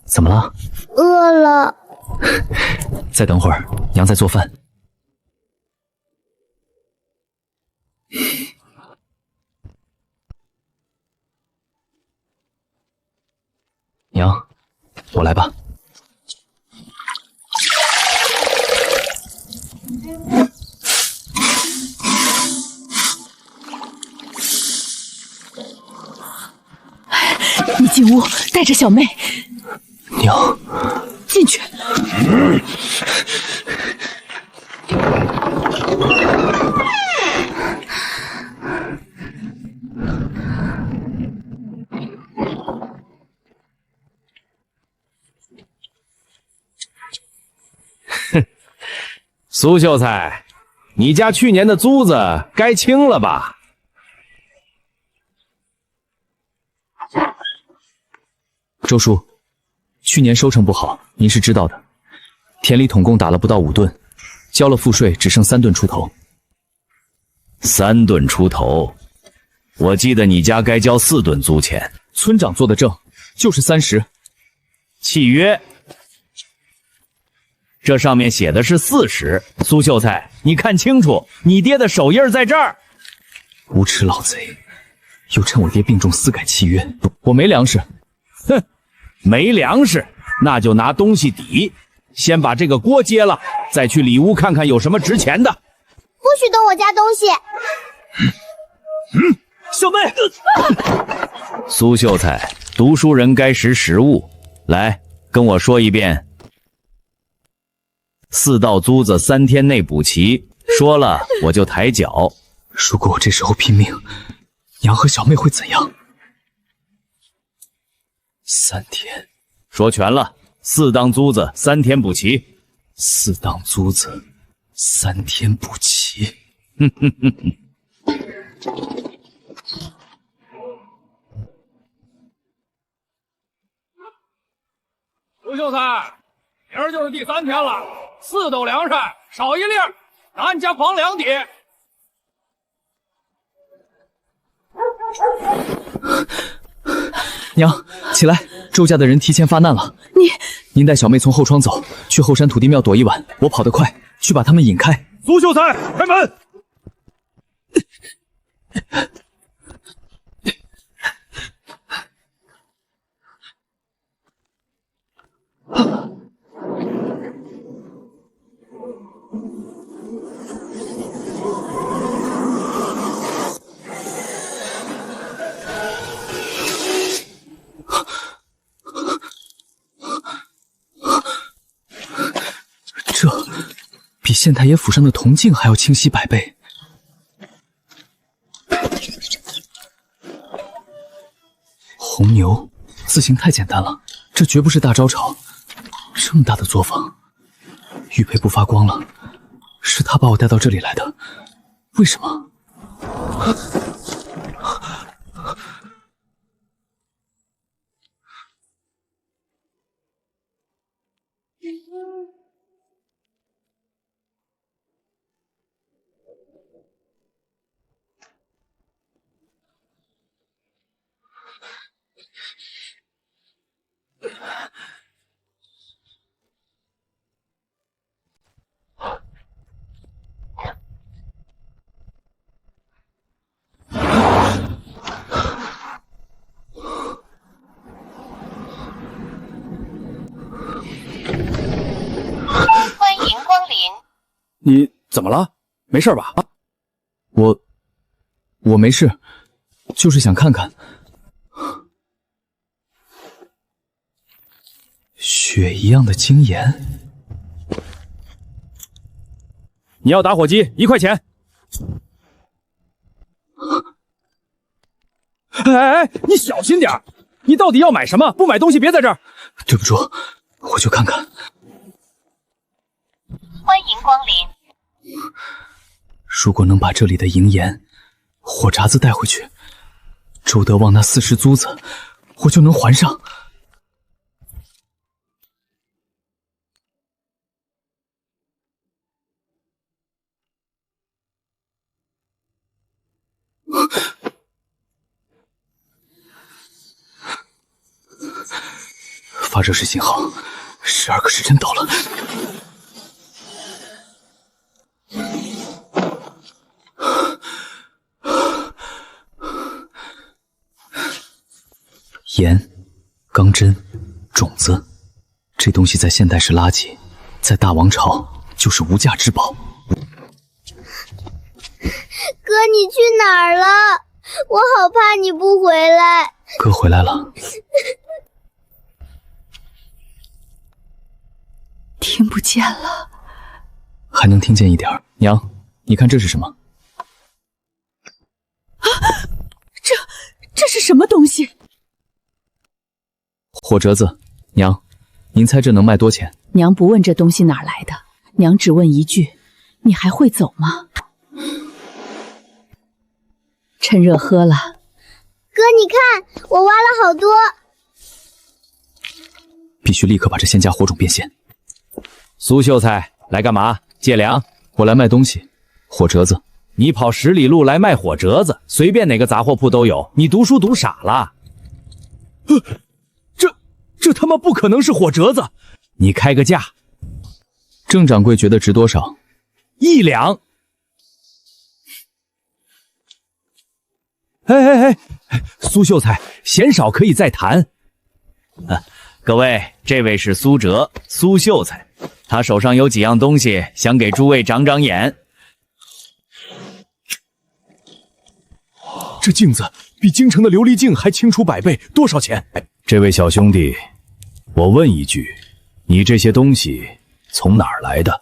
怎么了？饿了。再等会儿，娘在做饭。娘，我来吧。你进屋，带着小妹。娘，进去。苏秀才，你家去年的租子该清了吧？周叔，去年收成不好，您是知道的。田里统共打了不到5吨，交了赋税只剩3吨出头。3吨出头，我记得你家该交4吨租钱。村长做的证，就是30。契约。这上面写的是40，苏秀才，你看清楚，你爹的手印在这儿。无耻老贼，又趁我爹病重私改契约，我没粮食。哼，没粮食，那就拿东西抵，先把这个锅接了，再去里屋看看有什么值钱的。不许动我家东西！小妹，苏秀才，读书人该识时务，来跟我说一遍。4道租子3天内补齐，说了我就抬脚。如果我这时候拼命，娘和小妹会怎样？3天，说全了，4当租子3天补齐。4当租子3天补齐。哼哼哼哼。苏秀才，明儿就是第3天了，4斗粮食少1粒，拿你家房梁抵。娘，起来，周家的人提前发难了。您带小妹从后窗走，去后山土地庙躲一晚，我跑得快，去把他们引开。苏秀才，开门！这比县太爷府上的铜镜还要清晰100倍。红牛，字形太简单了，这绝不是大招潮。这么大的作坊，玉佩不发光了，是他把我带到这里来的，为什么？欢迎光临。你怎么了？没事吧？我没事，就是想看看。雪一样的精盐，你要打火机1块钱。哎，你小心点，你到底要买什么？不买东西别在这儿。对不住，我就看看。欢迎光临。如果能把这里的银盐、火闸子带回去，周德旺那40租子，我就能还上。发热时信号，12个时辰到了。盐、钢针、种子，这东西在现代是垃圾，在大王朝就是无价之宝。哥，你去哪儿了？我好怕你不回来。哥回来了。听不见了，还能听见一点儿。娘，你看这是什么？这是什么东西？火折子。娘，您猜这能卖多钱？娘不问这东西哪儿来的，娘只问一句：你还会走吗？趁热喝了。哥，你看，我挖了好多。必须立刻把这仙家火种变现。苏秀才来干嘛？借粮？我来卖东西。火折子。你跑10里路来卖火折子，随便哪个杂货铺都有。你读书读傻了？这他妈不可能是火折子！你开个价。郑掌柜觉得值多少？1两。哎，苏秀才，嫌少可以再谈。各位，这位是苏哲，苏秀才，他手上有几样东西，想给诸位长长眼。这镜子比京城的琉璃镜还清楚100倍，多少钱？这位小兄弟，我问一句，你这些东西从哪儿来的？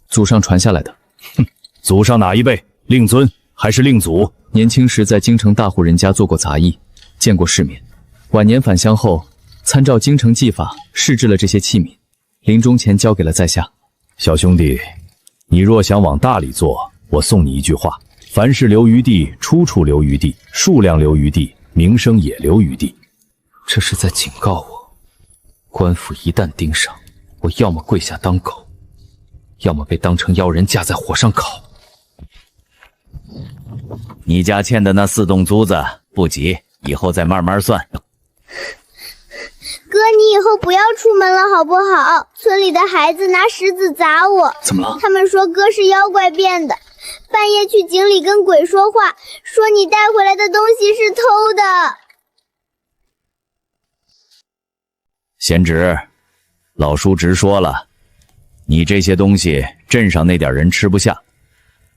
祖上传下来的。哼，祖上哪一辈？令尊还是令祖？年轻时在京城大户人家做过杂役，见过世面。晚年返乡后，参照京城技法试制了这些器皿，临终前交给了在下。小兄弟，你若想往大里做，我送你一句话：凡事留余地，出处留余地，数量留余地，名声也留余地。这是在警告我，官府一旦盯上，我要么跪下当狗，要么被当成妖人架在火上烤。你家欠的那4栋租子不急，以后再慢慢算。哥，你以后不要出门了好不好？村里的孩子拿石子砸我。怎么了？他们说哥是妖怪变的，半夜去井里跟鬼说话，说你带回来的东西是偷的。贤侄，老叔直说了，你这些东西镇上那点人吃不下，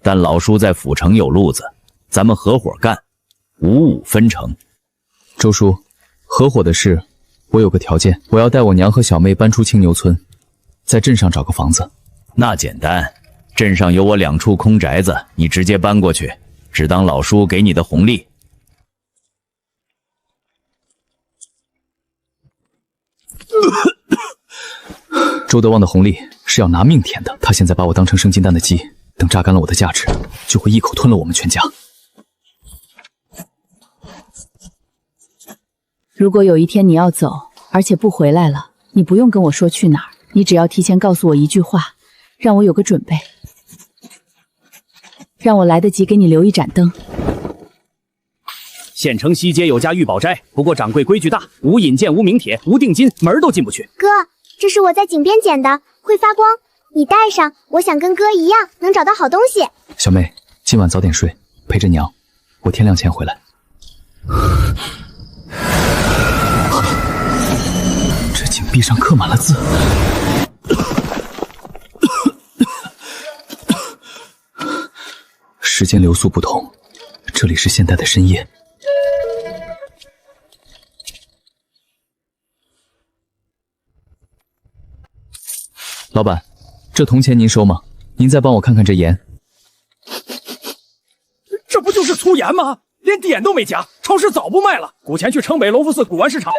但老叔在府城有路子，咱们合伙干，55分成。周叔，合伙的事我有个条件，我要带我娘和小妹搬出青牛村，在镇上找个房子。那简单，镇上有我2处空宅子，你直接搬过去，只当老叔给你的红利。周德旺的红利是要拿命填的，他现在把我当成生金蛋的鸡，等榨干了我的价值，就会一口吞了我们全家。如果有一天你要走，而且不回来了，你不用跟我说去哪儿，你只要提前告诉我一句话，让我有个准备，让我来得及给你留一盏灯。县城西街有家玉宝斋，不过掌柜规矩大，无引荐，无名帖，无定金，门都进不去。哥，这是我在井边捡的，会发光，你戴上，我想跟哥一样，能找到好东西。小妹，今晚早点睡，陪着娘，我天亮前回来。这井壁上刻满了字。时间流速不同，这里是现代的深夜。老板，这铜钱您收吗？您再帮我看看这盐。这不就是粗盐吗？连点都没加，超市早不卖了。古钱去城北隆福寺古玩市场。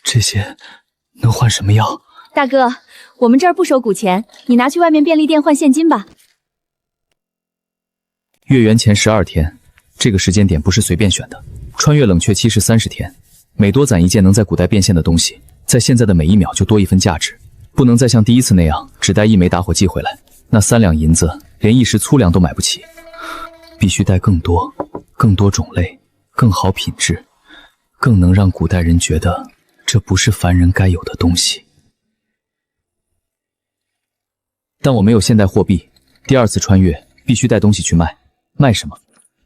这些能换什么药？大哥，我们这儿不收古钱，你拿去外面便利店换现金吧。月圆前12天，这个时间点不是随便选的。穿越冷却期是30天，每多攒一件能在古代变现的东西，在现在的每1秒就多1分价值。不能再像第一次那样只带1枚打火机回来，那3两银子连一时粗粮都买不起，必须带更多、更多种类、更好品质，更能让古代人觉得这不是凡人该有的东西。但我没有现代货币，第二次穿越必须带东西去卖。卖什么？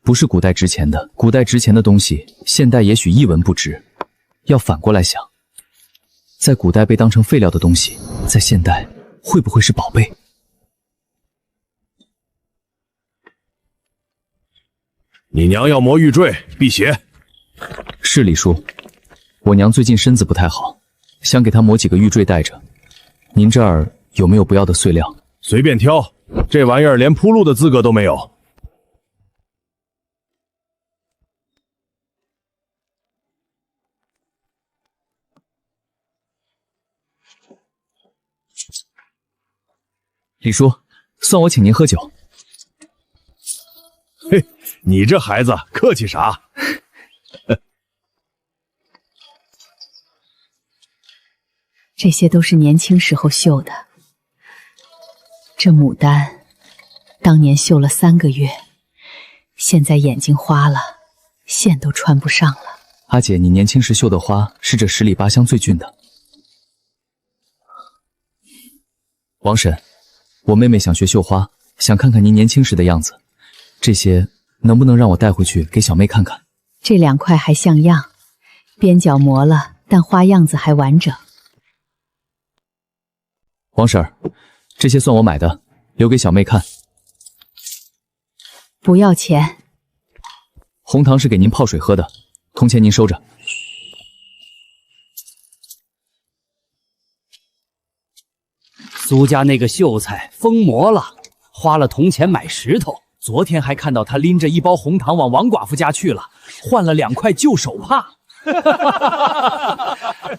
不是古代值钱的，古代值钱的东西，现代也许一文不值。要反过来想，在古代被当成废料的东西，在现代会不会是宝贝？你娘要磨玉坠、辟邪。是李叔，我娘最近身子不太好，想给她磨几个玉坠带着。您这儿有没有不要的碎料？随便挑，这玩意儿连铺路的资格都没有。李叔，算我请您喝酒。嘿，你这孩子客气啥？这些都是年轻时候绣的。这牡丹，当年绣了3个月，现在眼睛花了，线都穿不上了。阿姐，你年轻时绣的花是这10里8乡最俊的。王婶，我妹妹想学绣花，想看看您年轻时的样子，这些能不能让我带回去给小妹看看？这2块还像样，边角磨了，但花样子还完整。王婶儿，这些算我买的，留给小妹看。不要钱。红糖是给您泡水喝的，铜钱您收着。苏家那个秀才疯魔了，花了铜钱买石头。昨天还看到他拎着1包红糖往王寡妇家去了，换了2块旧手帕。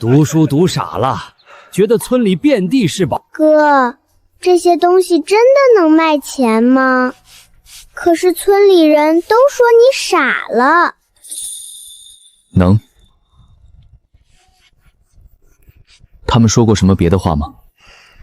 读书读傻了，觉得村里遍地是宝。哥，这些东西真的能卖钱吗？可是村里人都说你傻了。能。他们说过什么别的话吗？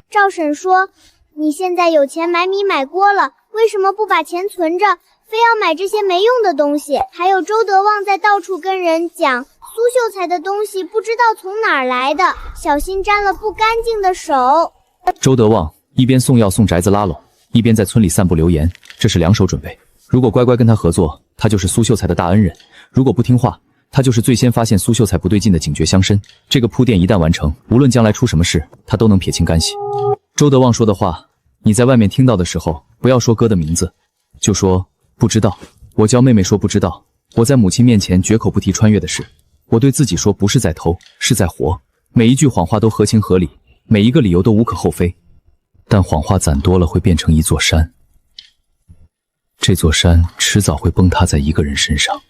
赵婶说，你现在有钱买米买锅了，为什么不把钱存着，非要买这些没用的东西？还有周德旺在到处跟人讲，苏秀才的东西不知道从哪儿来的，小心沾了不干净的手。周德旺一边送药送宅子拉拢，一边在村里散布流言，这是2手准备。如果乖乖跟他合作，他就是苏秀才的大恩人；如果不听话，他就是最先发现苏秀才不对劲的警觉乡绅。这个铺垫一旦完成，无论将来出什么事，他都能撇清干系。周德旺说的话，你在外面听到的时候，不要说哥的名字，就说不知道。我教妹妹说不知道，我在母亲面前绝口不提穿越的事。我对自己说，不是在偷，是在活。每一句谎话都合情合理，每一个理由都无可厚非。但谎话攒多了会变成一座山，这座山迟早会崩塌在一个人身上。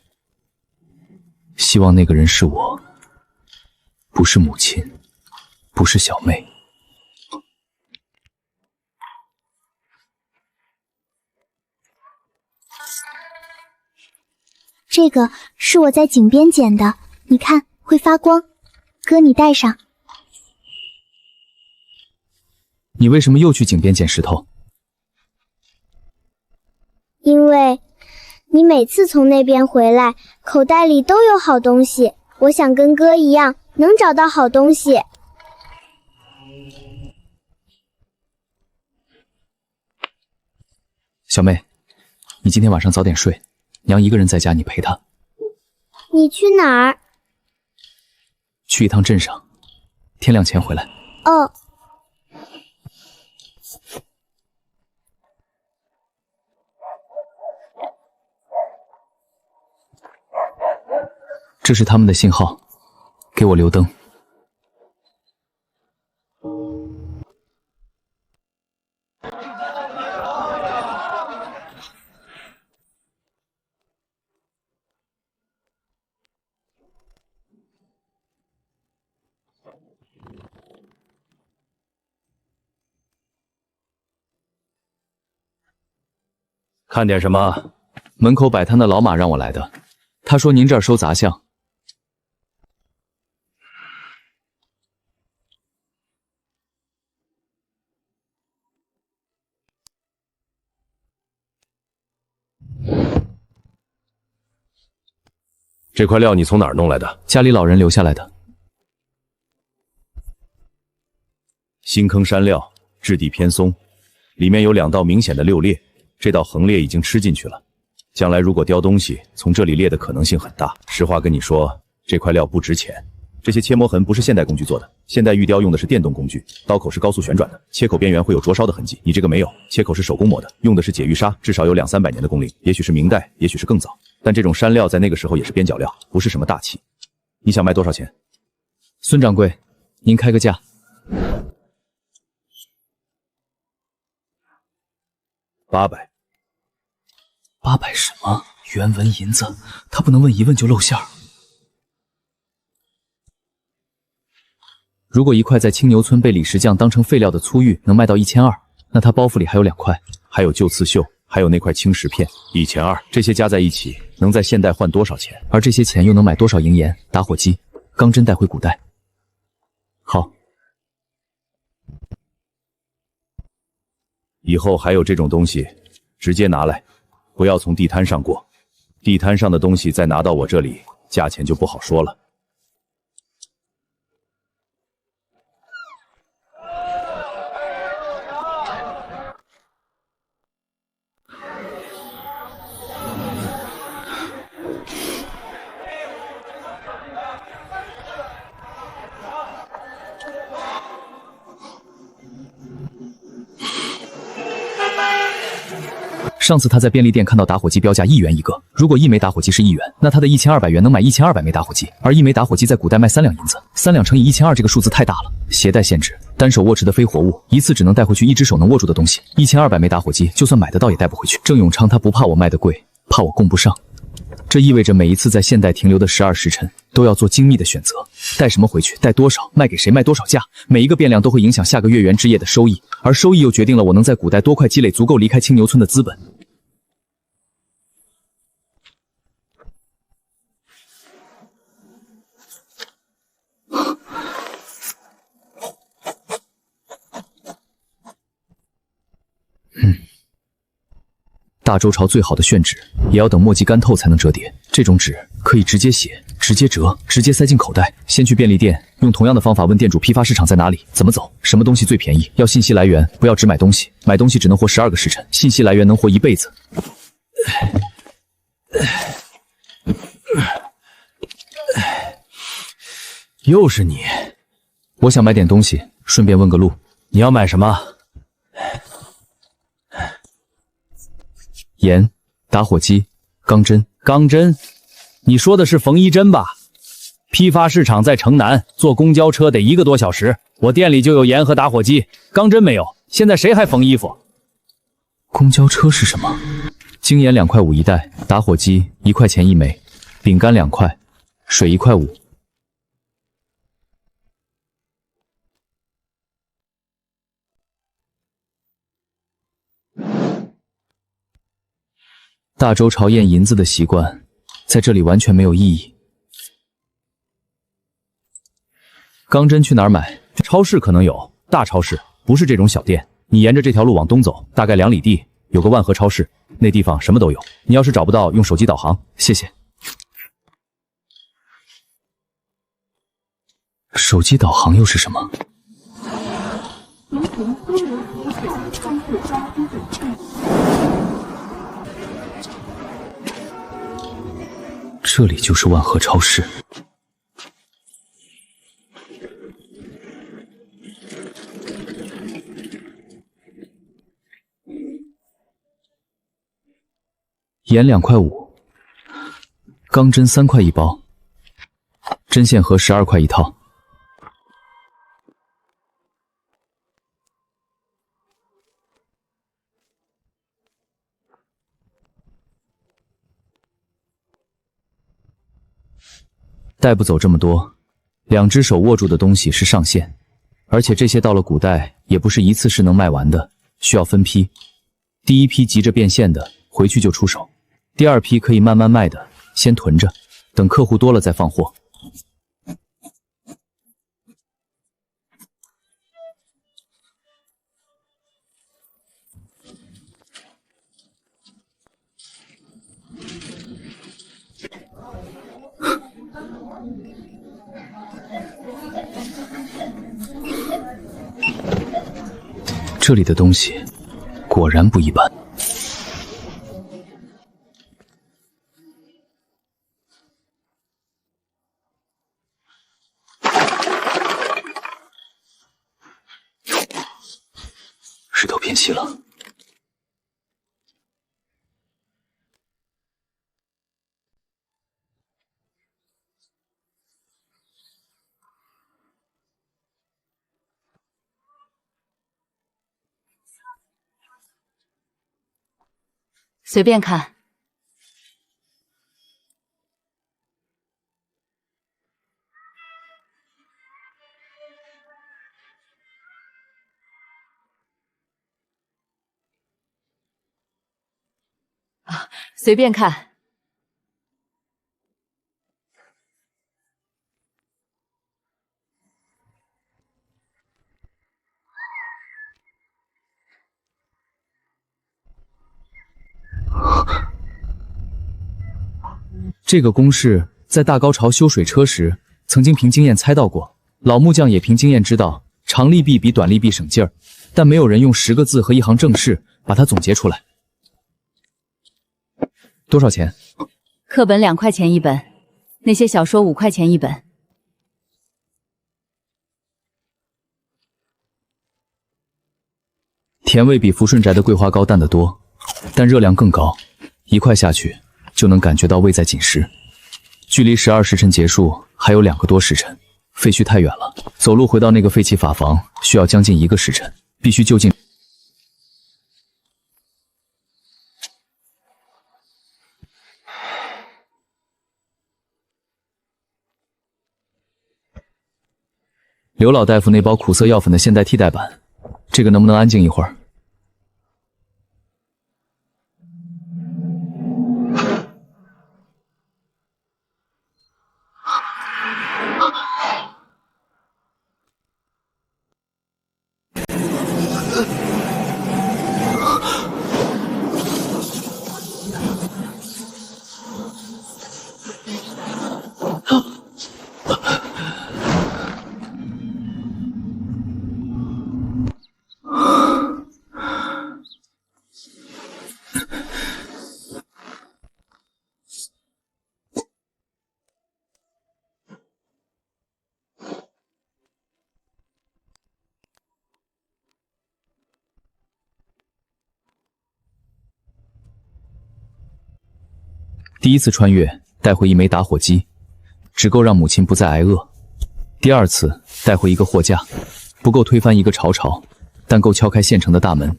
希望那个人是我，不是母亲，不是小妹。这个是我在井边捡的，你看会发光，哥你戴上。你为什么又去井边捡石头？因为你每次从那边回来，口袋里都有好东西，我想跟哥一样，能找到好东西。小妹，你今天晚上早点睡，娘一个人在家，你陪她。你去哪儿？去一趟镇上，天亮前回来。哦。这是他们的信号，给我留灯。看点什么？门口摆摊的老马让我来的，他说您这儿收杂项。这块料你从哪儿弄来的？家里老人留下来的。新坑山料质地偏松，里面有2道明显的6裂，这道横裂已经吃进去了。将来如果雕东西，从这里裂的可能性很大。实话跟你说，这块料不值钱。这些切磨痕不是现代工具做的，现代玉雕用的是电动工具，刀口是高速旋转的，切口边缘会有灼烧的痕迹。你这个没有，切口是手工磨的，用的是解玉砂，至少有200-300年的工龄，也许是明代，也许是更早。但这种山料在那个时候也是边角料，不是什么大器。你想卖多少钱？孙掌柜，您开个价。800。800什么？原文银子，他不能问一问就露馅儿。如果一块在青牛村被李石匠当成废料的粗玉能卖到1200，那他包袱里还有2块，还有旧刺绣，还有那块青石片，1200，这些加在一起能在现代换多少钱？而这些钱又能买多少银盐、打火机、钢针带回古代？好，以后还有这种东西，直接拿来，不要从地摊上过。地摊上的东西再拿到我这里，价钱就不好说了。上次他在便利店看到打火机标价1元一个，如果1枚打火机是1元，那他的1200元能买1200枚打火机，而1枚打火机在古代卖3两银子，3两乘以1200这个数字太大了。携带限制，单手握持的非活物，一次只能带回去1只手能握住的东西。1200枚打火机，就算买得到也带不回去。郑永昌他不怕我卖得贵，怕我供不上。这意味着每一次在现代停留的12时辰都要做精密的选择，带什么回去，带多少，卖给谁，卖多少价，每一个变量都会影响下个月圆之夜的收益，而收益又决定了我能在古代多快积累足够离开青牛村的资本。大周朝最好的宣纸，也要等墨迹干透才能折叠。这种纸可以直接写、直接折、直接塞进口袋。先去便利店，用同样的方法问店主批发市场在哪里，怎么走，什么东西最便宜。要信息来源，不要只买东西，买东西只能活12个时辰，信息来源能活一辈子。又是你，我想买点东西，顺便问个路。你要买什么？盐、打火机、钢针。钢针？你说的是缝衣针吧？批发市场在城南，坐公交车得1个多小时。我店里就有盐和打火机，钢针没有。现在谁还缝衣服？公交车是什么？精盐2块5一袋，打火机1块钱1枚，饼干2块，水1块5。大周朝验银子的习惯，在这里完全没有意义。钢针去哪儿买？超市可能有，大超市，不是这种小店。你沿着这条路往东走，大概2里地，有个万和超市，那地方什么都有。你要是找不到，用手机导航。谢谢。手机导航又是什么？这里就是万和超市。盐2块5，钢针3块一包，针线盒12块一套。带不走这么多，2只手握住的东西是上限，而且这些到了古代也不是一次是能卖完的，需要分批。第一批急着变现的，回去就出手；第二批可以慢慢卖的，先囤着，等客户多了再放货。这里的东西果然不一般。石头偏细了。随便看。啊，随便看。这个公式在大高潮修水车时，曾经凭经验猜到过，老木匠也凭经验知道长利弊比短利弊省劲儿，但没有人用10个字和一行正式把它总结出来。多少钱？课本2块钱一本，那些小说5块钱一本。甜味比福顺宅的桂花糕淡得多，但热量更高，1块下去就能感觉到胃在紧实。距离12时辰结束还有2个多时辰，废墟太远了，走路回到那个废弃法房需要将近1个时辰，必须就近。刘老大夫那包苦涩药粉的现代替代版，这个能不能安静一会儿？第一次穿越带回一枚打火机，只够让母亲不再挨饿。第二次带回一个货架，不够推翻一个朝朝，但够敲开县城的大门。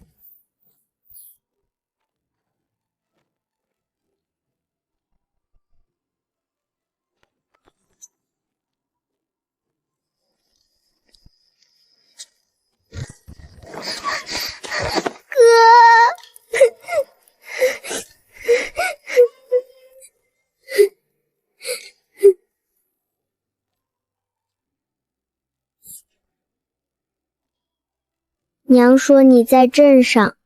娘说你在镇上。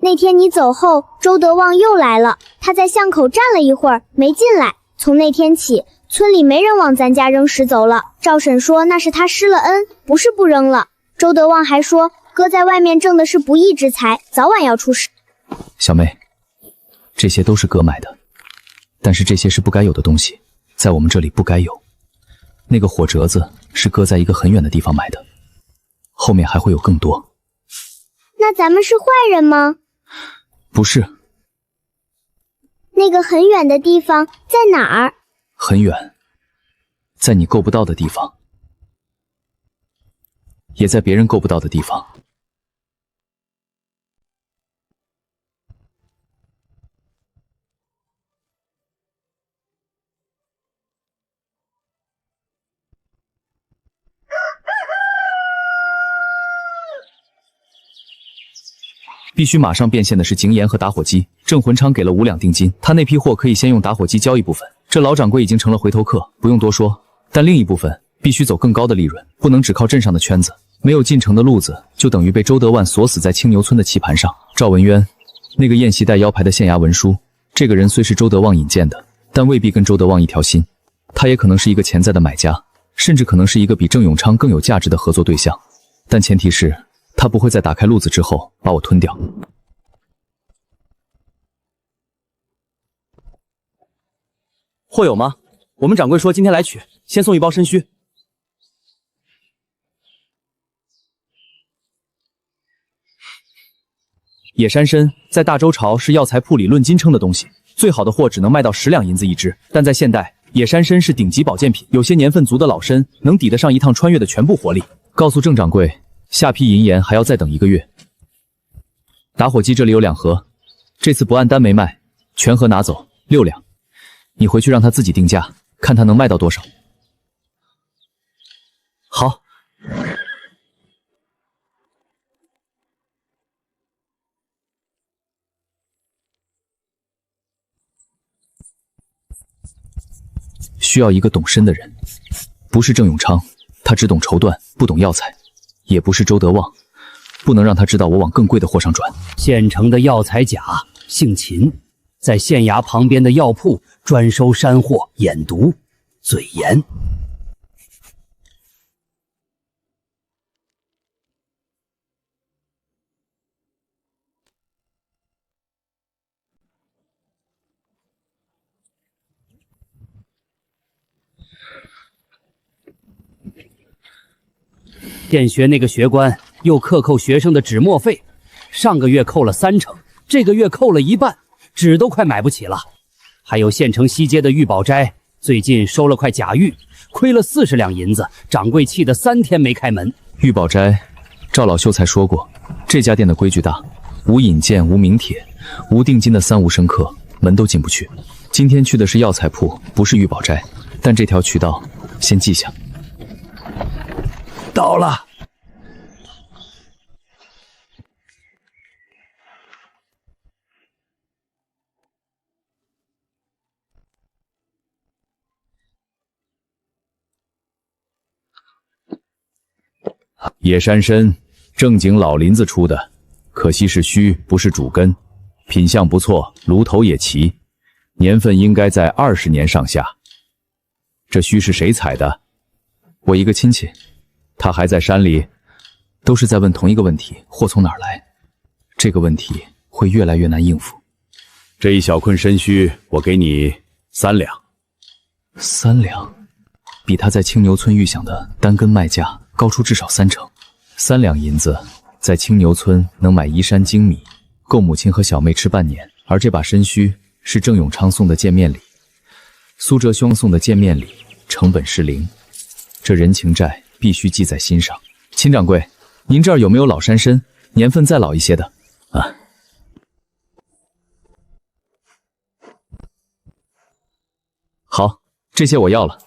那天你走后，周德旺又来了。他在巷口站了一会儿，没进来。从那天起，村里没人往咱家扔石走了。赵婶说那是他施了恩，不是不扔了。周德旺还说，哥在外面挣的是不义之财，早晚要出事。小妹，这些都是哥买的，但是这些是不该有的东西，在我们这里不该有。那个火折子是哥在一个很远的地方买的，后面还会有更多。那咱们是坏人吗？不是。那个很远的地方在哪儿？很远，在你够不到的地方，也在别人够不到的地方。必须马上变现的是井眼和打火机。镇魂昌给了5两定金，他那批货可以先用打火机交一部分。这老掌柜已经成了回头客，不用多说。但另一部分必须走更高的利润，不能只靠镇上的圈子。没有进城的路子，就等于被周德万锁死在青牛村的棋盘上。赵文渊，那个宴席带腰牌的县衙文书，这个人虽是周德旺引荐的，但未必跟周德旺一条心。他也可能是一个潜在的买家，甚至可能是一个比郑永昌更有价值的合作对象。但前提是，他不会在打开路子之后把我吞掉。货有吗？我们掌柜说今天来取，先送1包参须。野山参在大周朝是药材铺里论斤称的东西，最好的货只能卖到10两银子一支。但在现代，野山参是顶级保健品，有些年份足的老参能抵得上一趟穿越的全部活力。告诉郑掌柜，下批银盐还要再等1个月。打火机这里有2盒，这次不按单没卖，全盒拿走6两。你回去让他自己定价，看他能卖到多少。好。需要一个懂参的人，不是郑永昌，他只懂绸缎，不懂药材；也不是周德旺，不能让他知道我往更贵的货上转。县城的药材甲姓秦，在县衙旁边的药铺专收山货，眼毒，嘴严。电学那个学官又克扣学生的纸墨费，上个月扣了30%，这个月扣了1半，纸都快买不起了。还有县城西街的玉宝斋，最近收了块假玉，亏了40两银子，掌柜气得3天没开门。玉宝斋，赵老秀才说过，这家店的规矩大，无引荐，无名帖，无定金的3无生客，门都进不去。今天去的是药材铺，不是玉宝斋，但这条渠道先记下。到了。野山参，正经老林子出的，可惜是须，不是主根，品相不错，炉头也齐，年份应该在20年上下。这须是谁采的？我一个亲戚。他还在山里？都是在问同一个问题，货从哪儿来？这个问题会越来越难应付。这一小捆参须，我给你3两。3两，比他在青牛村预想的单根卖价高出至少30%。3两银子，在青牛村能买1山精米，够母亲和小妹吃半年。而这把参须是郑永昌送的见面礼，苏哲兄送的见面礼，成本是0，这人情债必须记在心上。秦掌柜，您这儿有没有老山参，年份再老一些的？啊，好，这些我要了。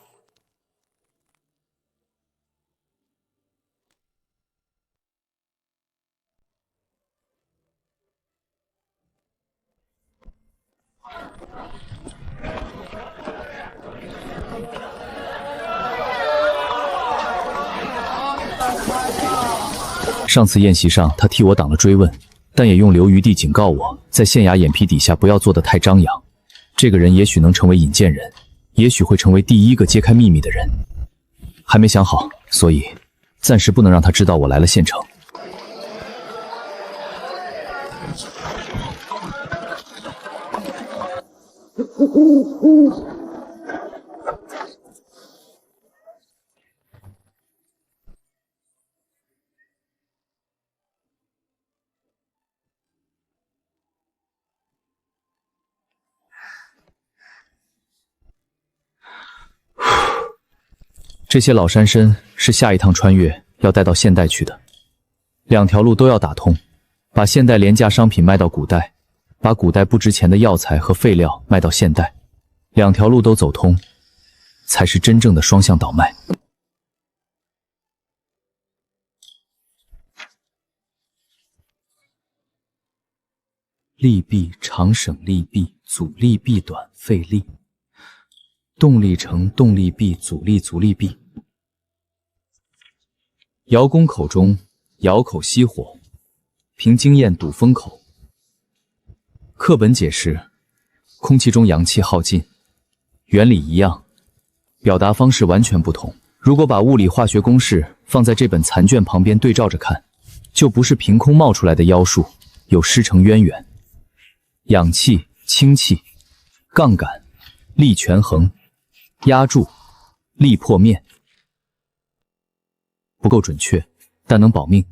上次宴席上，他替我挡了追问，但也用留余地警告我，在县衙眼皮底下不要做得太张扬。这个人也许能成为引荐人，也许会成为第一个揭开秘密的人，还没想好，所以暂时不能让他知道我来了县城。这些老山参是下一趟穿越要带到现代去的，2条路都要打通，把现代廉价商品卖到古代，把古代不值钱的药材和废料卖到现代，2条路都走通，才是真正的双向倒卖。利弊长省利弊，阻力弊短费力，动力成动力弊，阻力阻力弊。窑工口中，窑口熄火，凭经验堵风口。课本解释，空气中氧气耗尽，原理一样，表达方式完全不同。如果把物理化学公式放在这本残卷旁边对照着看，就不是凭空冒出来的妖术，有师承渊源。氧气、氢气、杠杆、力权衡、压住、力破面。不够准确，但能保命。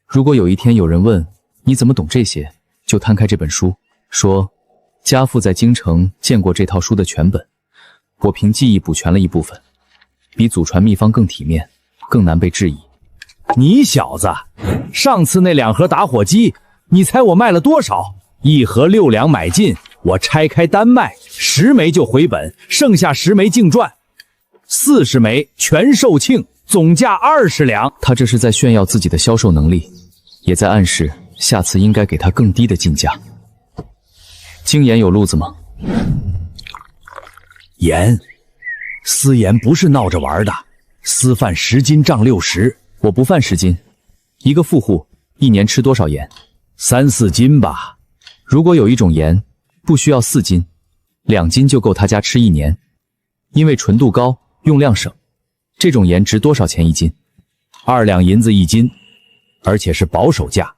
如果有一天有人问你怎么懂这些，就摊开这本书，说家父在京城见过这套书的全本，我凭记忆补全了一部分，比祖传秘方更体面，更难被质疑。你小子，上次那2盒打火机，你猜我卖了多少？1盒6两买进，我拆开单卖，10枚就回本，剩下10枚净赚，40枚全售罄，总价20两。他这是在炫耀自己的销售能力，也在暗示下次应该给他更低的进价。精盐有路子吗？盐，私盐不是闹着玩的，私贩10斤涨60。我不犯10斤，一个富户一年吃多少盐？3、4斤吧。如果有一种盐不需要4斤，2斤就够他家吃1年，因为纯度高，用量省。这种盐值多少钱1斤？2两银子1斤，而且是保守价。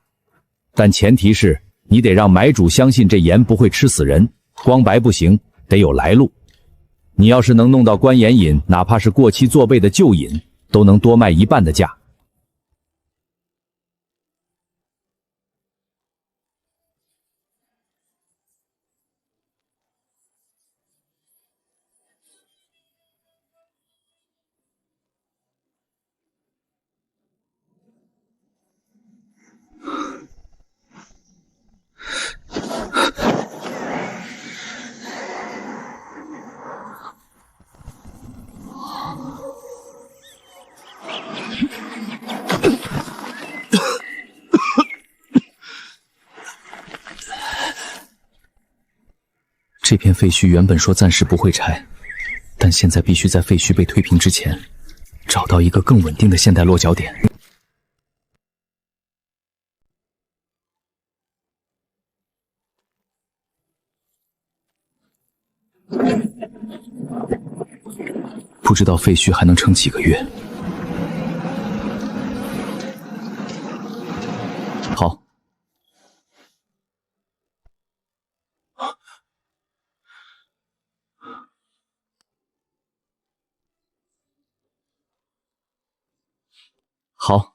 但前提是你得让买主相信这盐不会吃死人，光白不行，得有来路。你要是能弄到官盐饮，哪怕是过期做备的旧饮，都能多卖1半的价。这片废墟原本说暂时不会拆，但现在必须在废墟被推平之前，找到一个更稳定的现代落脚点。不知道废墟还能撑几个月。好。好。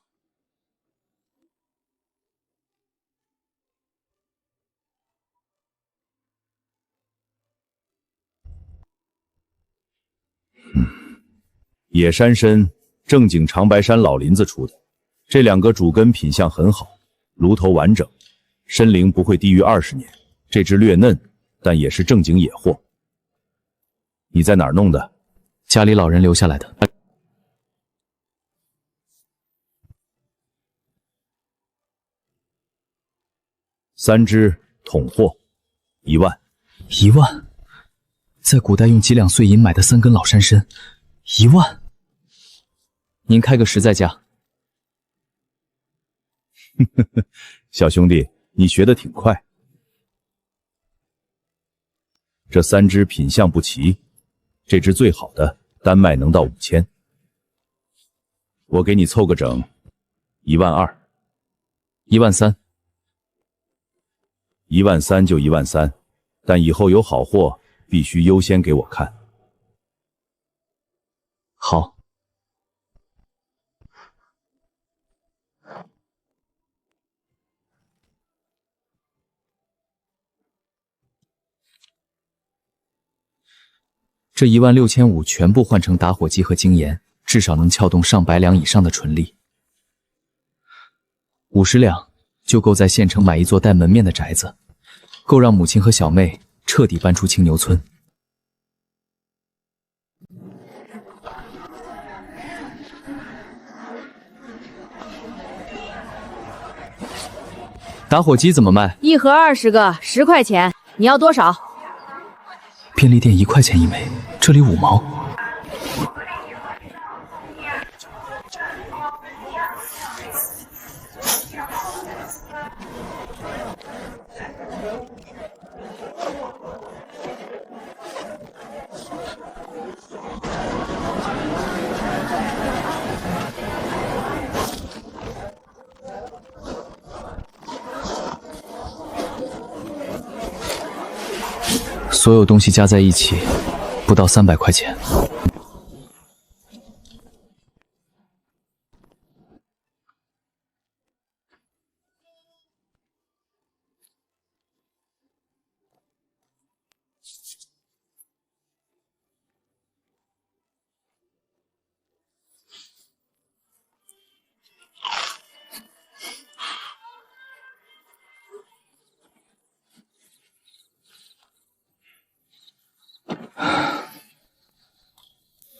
野山参正经长白山老林子出的，这2个主根品相很好，炉头完整，参龄不会低于20年。这只略嫩，但也是正经野货。你在哪儿弄的？家里老人留下来的。3只统货，1万。1万？在古代用几两碎银买的3根老山参，1万？您开个实在价。小兄弟，你学得挺快。这3只品相不齐，这只最好的单卖能到5000，我给你凑个整，1万2。1万3。1万3就1万3，但以后有好货必须优先给我看。好。这16500全部换成打火机和精盐，至少能撬动上100两以上的纯利。50两就够在县城买一座带门面的宅子，够让母亲和小妹彻底搬出青牛村。打火机怎么卖？1盒20个，10块钱。你要多少？便利店1块钱一枚，这里5毛。所有东西加在一起，不到300块钱。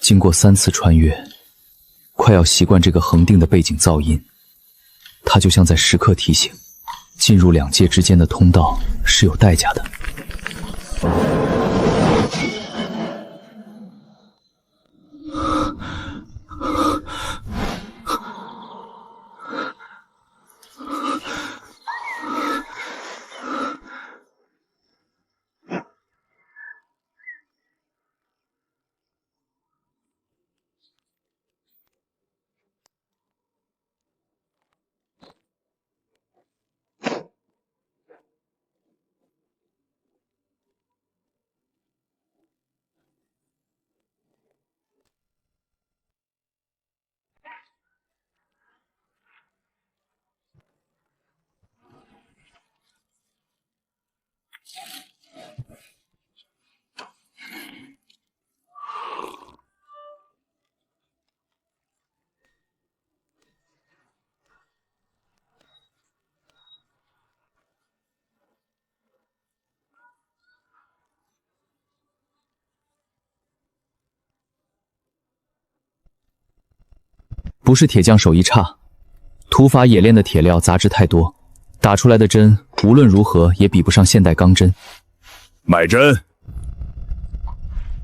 经过3次穿越，快要习惯这个恒定的背景噪音，它就像在时刻提醒，进入2界之间的通道是有代价的。不是铁匠手艺差，土法冶炼的铁料杂质太多，打出来的针无论如何也比不上现代钢针。买针，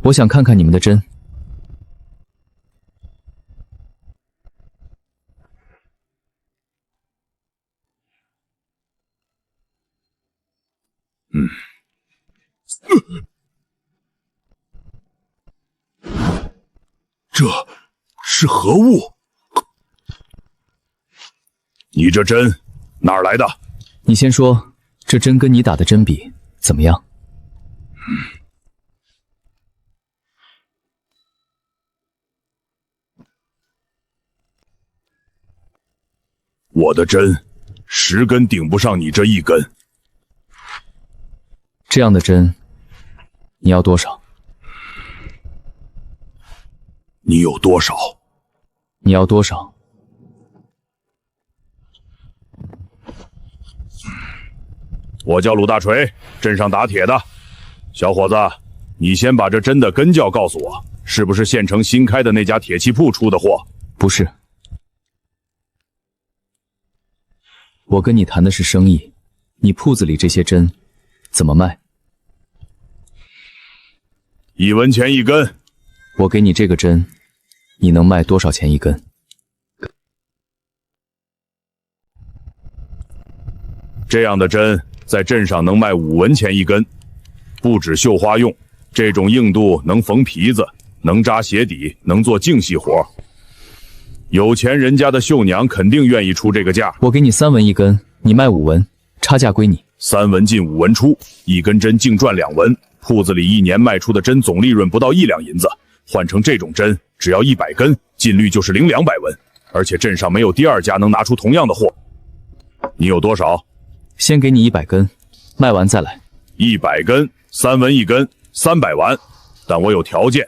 我想看看你们的针。这是何物？你这针哪儿来的？你先说，这针跟你打的针比怎么样？我的针10根顶不上你这1根。这样的针，你要多少？你有多少？你要多少？我叫鲁大锤，镇上打铁的。小伙子，你先把这针的根窖告诉我，是不是县城新开的那家铁器铺出的货？不是。我跟你谈的是生意，你铺子里这些针怎么卖？1文钱1根。我给你这个针，你能卖多少钱1根？这样的针在镇上能卖5文钱1根，不止绣花用，这种硬度能缝皮子，能扎鞋底，能做净细活。有钱人家的绣娘肯定愿意出这个价。我给你3文1根，你卖5文，差价归你。3文进5文出，1根针净赚2文，铺子里1年卖出的针总利润不到1两银子。换成这种针，只要100根，净率就是0.2百文，而且镇上没有第2家能拿出同样的货。你有多少？先给你100根，卖完再来。100根，3文1根，300完。但我有条件，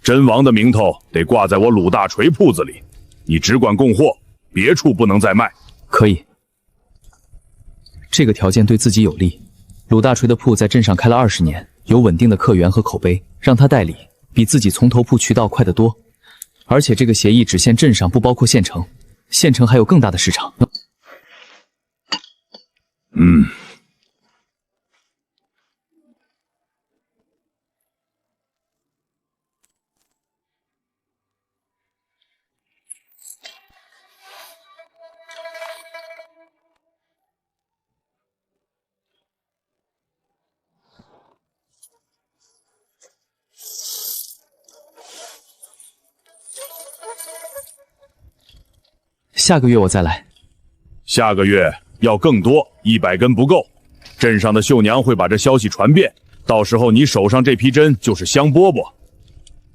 针王的名头得挂在我鲁大锤铺子里，你只管供货，别处不能再卖。可以。这个条件对自己有利。鲁大锤的铺在镇上开了20年，有稳定的客源和口碑，让他代理比自己从头铺渠道快得多。而且这个协议只限镇上，不包括县城，县城还有更大的市场。下个月我再来。下个月要更多，100根不够。镇上的绣娘会把这消息传遍，到时候你手上这批针就是香饽饽。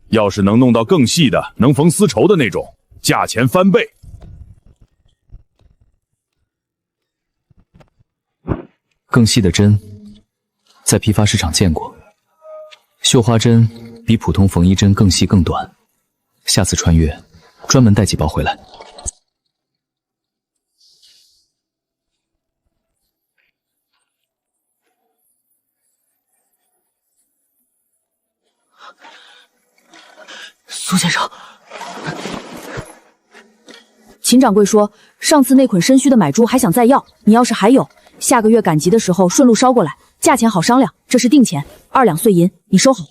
要是能弄到更细的，能缝丝绸的那种，价钱翻倍。更细的针，在批发市场见过。绣花针比普通缝衣针更细更短。下次穿越，专门带几包回来。苏先生，秦掌柜说，上次那捆参须的买猪还想再要，你要是还有，下个月赶集的时候顺路捎过来，价钱好商量。这是定钱，2两碎银，你收好。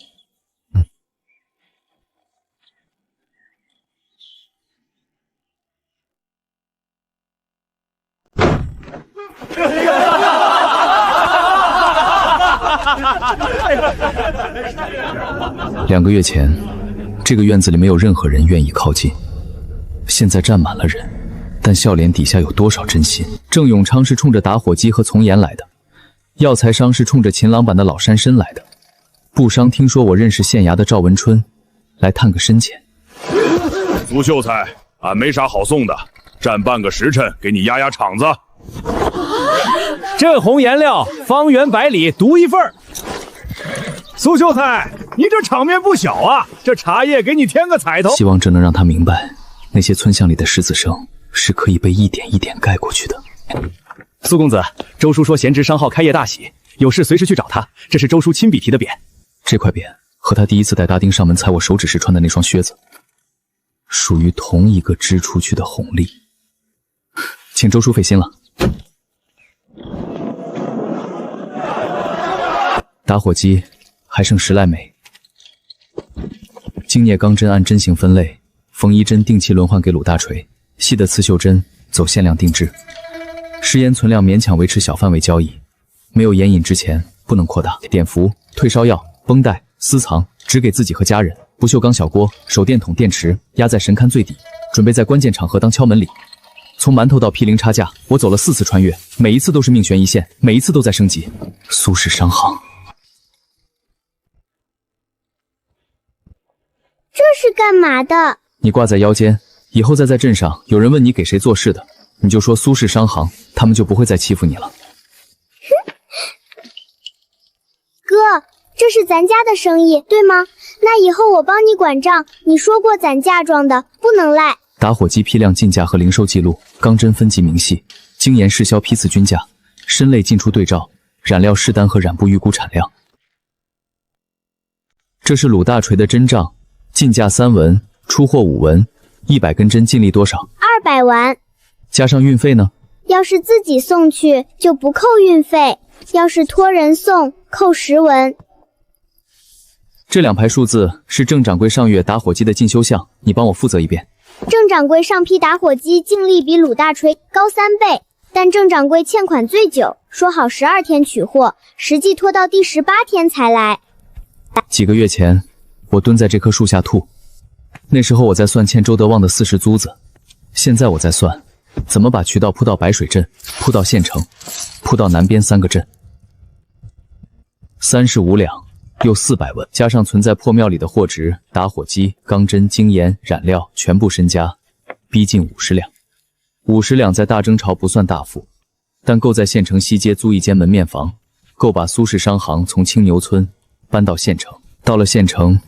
2个月前，这个院子里没有任何人愿意靠近，现在站满了人，但笑脸底下有多少真心？郑永昌是冲着打火机和从严来的，药材商是冲着秦朗版的老山参来的，布商听说我认识县衙的赵文春，来探个深浅。苏秀才，俺没啥好送的，站半个时辰给你压压场子。镇红颜料，方圆百里独一份儿。苏秀才，你这场面不小啊！这茶叶给你添个彩头。希望这能让他明白，那些村巷里的石子声是可以被一点一点盖过去的。苏公子，周叔说贤侄商号开业大喜，有事随时去找他。这是周叔亲笔提的匾。这块匾和他第一次带大丁上门踩我手指时穿的那双靴子，属于同一个支出去的红利。请周叔费心了。打火机还剩10来枚。精镍钢针按针型分类，缝衣针定期轮换给鲁大锤，细的刺绣针走限量定制。食盐存量勉强维持小范围交易，没有盐引之前不能扩大。碘伏、退烧药、绷带、私藏只给自己和家人。不锈钢小锅、手电筒、电池压在神龛最底，准备在关键场合当敲门礼。从馒头到毗邻差价，我走了4次穿越，每一次都是命悬一线，每一次都在升级。苏氏商行。这是干嘛的？你挂在腰间，以后再在镇上有人问你给谁做事的，你就说苏氏商行，他们就不会再欺负你了。哥，这是咱家的生意，对吗？那以后我帮你管账，你说过攒嫁妆的，不能赖。打火机批量进价和零售记录，钢针分级明细，精盐试销批次均价，参类进出对照，染料试单和染布预估产量。这是鲁大锤的针账。进价3文，出货5文，100根针净利多少？200完。加上运费呢？要是自己送去就不扣运费，要是托人送扣10文。这2排数字是郑掌柜上月打火机的进修项，你帮我负责一遍。郑掌柜上批打火机净利比鲁大锤高3倍，但郑掌柜欠款最久，说好12天取货，实际拖到第18天才来。几个月前，我蹲在这棵树下吐，那时候我在算欠周德旺的40租子，现在我在算怎么把渠道铺到白水镇，铺到县城，铺到南边3个镇。35两又400文，加上存在破庙里的货值、打火机、钢针、精盐、染料，全部身家逼近50两。50两在大征朝不算大富，但够在县城西街租一间门面房，够把苏氏商行从青牛村搬到县城。到了县城，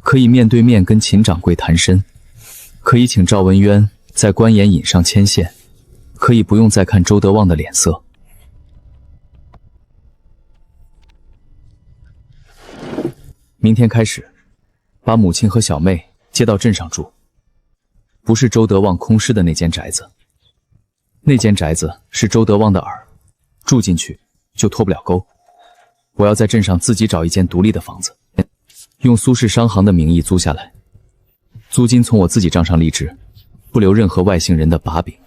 可以面对面跟秦掌柜谈参，可以请赵文渊在官盐引上牵线，可以不用再看周德旺的脸色。明天开始，把母亲和小妹接到镇上住，不是周德旺空失的那间宅子，那间宅子是周德旺的儿，住进去就脱不了钩。我要在镇上自己找一间独立的房子，用苏氏商行的名义租下来，租金从我自己账上立支，不留任何外姓人的把柄。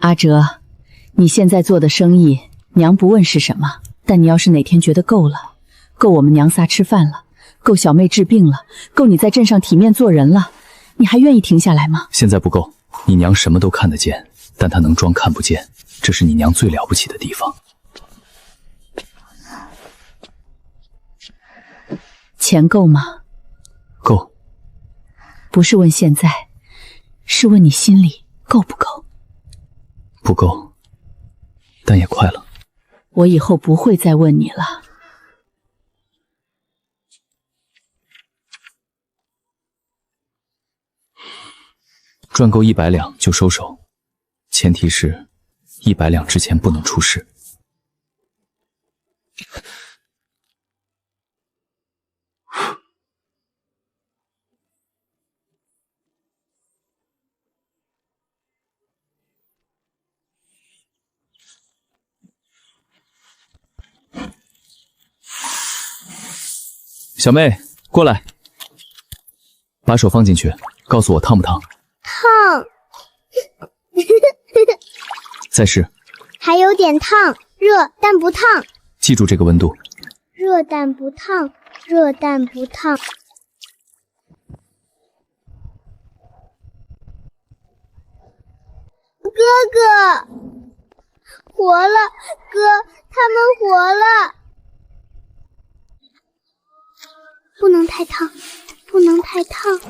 阿哲，你现在做的生意，娘不问是什么，但你要是哪天觉得够了，够我们娘仨吃饭了，够小妹治病了，够你在镇上体面做人了，你还愿意停下来吗？现在不够，你娘什么都看得见，但她能装看不见，这是你娘最了不起的地方。钱够吗？够。不是问现在，是问你心里够不够？不够，但也快了。我以后不会再问你了。赚够100两就收手，前提是100两之前不能出事。小妹，过来，把手放进去，告诉我烫不烫？烫。再试。还有点烫，热但不烫。记住这个温度。热但不烫，热但不烫。哥哥，活了，哥，他们活了。不能太烫，不能太烫。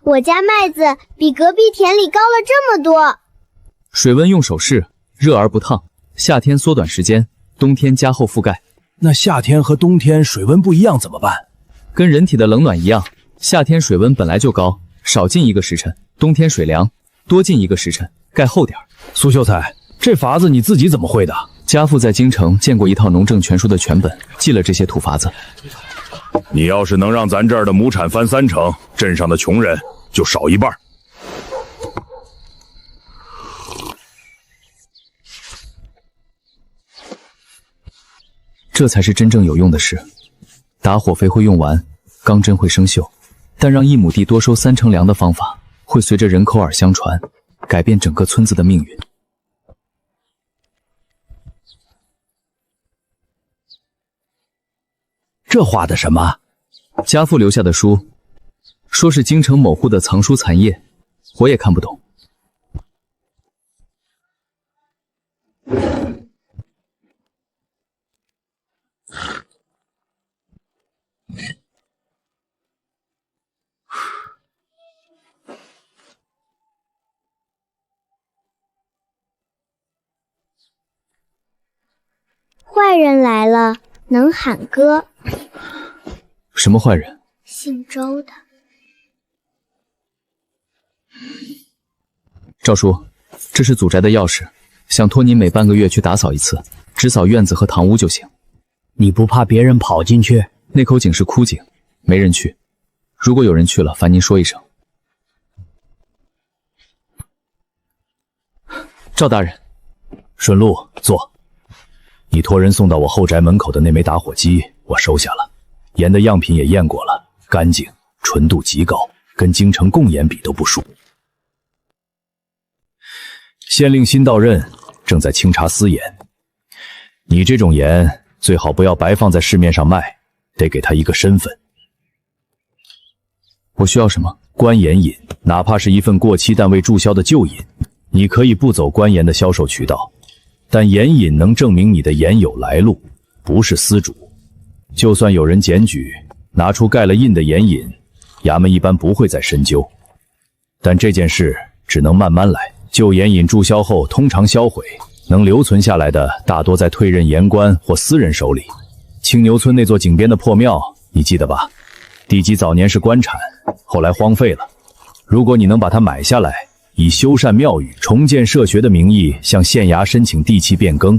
我家麦子比隔壁田里高了这么多。水温用手试，热而不烫，夏天缩短时间，冬天加厚覆盖。那夏天和冬天水温不一样怎么办？跟人体的冷暖一样，夏天水温本来就高，少浸1个时辰；冬天水凉，多浸1个时辰，盖厚点儿。苏秀才，这法子你自己怎么会的？家父在京城见过一套农政全书的全本，记了这些土法子。你要是能让咱这儿的亩产翻3成，镇上的穷人就少1半。这才是真正有用的事。打火肥会用完，钢针会生锈，但让1亩地多收3成粮的方法，会随着人口耳相传，改变整个村子的命运。这画的什么？家父留下的书，说是京城某户的藏书残页，我也看不懂。坏人来了，能喊哥。什么坏人？姓周的。赵叔，这是祖宅的钥匙，想托您每半个月去打扫一次，只扫院子和堂屋就行。你不怕别人跑进去？那口井是枯井，没人去。如果有人去了，烦您说一声。赵大人，顺路坐。你托人送到我后宅门口的那枚打火机，我收下了，盐的样品也验过了，干净，纯度极高，跟京城贡盐比都不输。县令新到任，正在清查私盐。你这种盐最好不要白放在市面上卖，得给他一个身份。我需要什么？官盐引，哪怕是一份过期但未注销的旧引，你可以不走官盐的销售渠道，但盐引能证明你的盐有来路，不是私主。就算有人检举，拿出盖了印的盐引，衙门一般不会再深究。但这件事只能慢慢来。旧盐引注销后通常销毁，能留存下来的大多在退任盐官或私人手里。青牛村那座井边的破庙，你记得吧？地基早年是官产，后来荒废了。如果你能把它买下来，以修缮庙宇、重建社学的名义向县衙申请地契变更，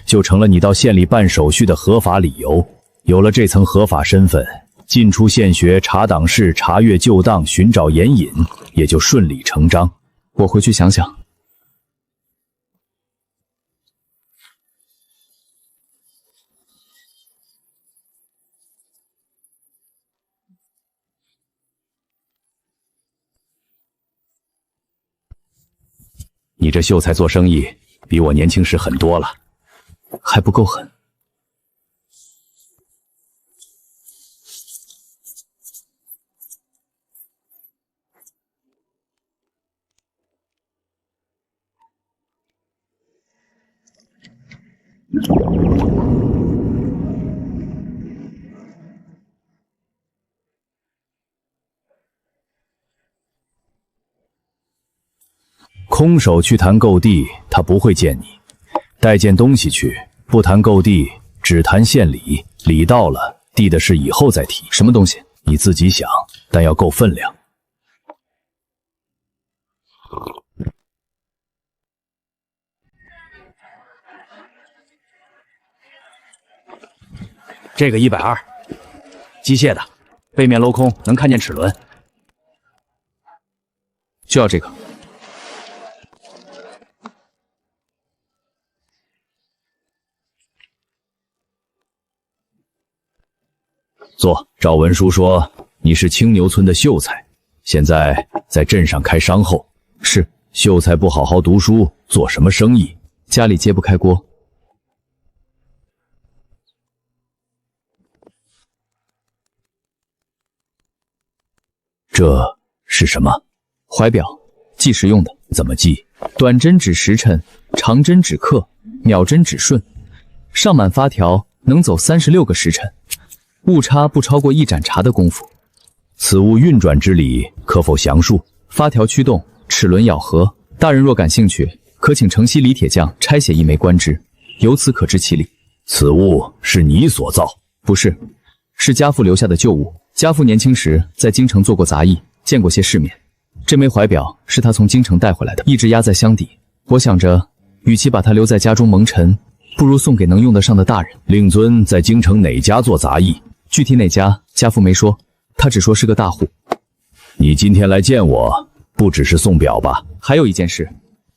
就成了你到县里办手续的合法理由。有了这层合法身份，进出县学、查党事、查阅旧档、寻找盐引，也就顺理成章。我回去想想。你这秀才做生意比我年轻时狠多了，还不够狠。空手去谈购地，他不会见你；带件东西去，不谈购地，只谈献礼。礼到了，地的事以后再提。什么东西？你自己想，但要够分量。这个120，机械的，背面镂空，能看见齿轮。就要这个。坐。赵文书说你是青牛村的秀才，现在在镇上开商后。是。秀才不好好读书，做什么生意？家里揭不开锅。这是什么？怀表，计时用的。怎么计？短针指时辰，长针指刻，秒针指瞬。上满发条，能走36个时辰，误差不超过1盏茶的功夫。此物运转之理，可否详述？发条驱动，齿轮咬合。大人若感兴趣，可请城西李铁匠拆写一枚观之，由此可知其理。此物是你所造？不是，是家父留下的旧物。家父年轻时在京城做过杂役，见过些世面。这枚怀表是他从京城带回来的，一直压在箱底。我想着，与其把它留在家中蒙尘，不如送给能用得上的大人。令尊在京城哪家做杂役？具体哪家，家父没说，他只说是个大户。你今天来见我，不只是送表吧？还有一件事，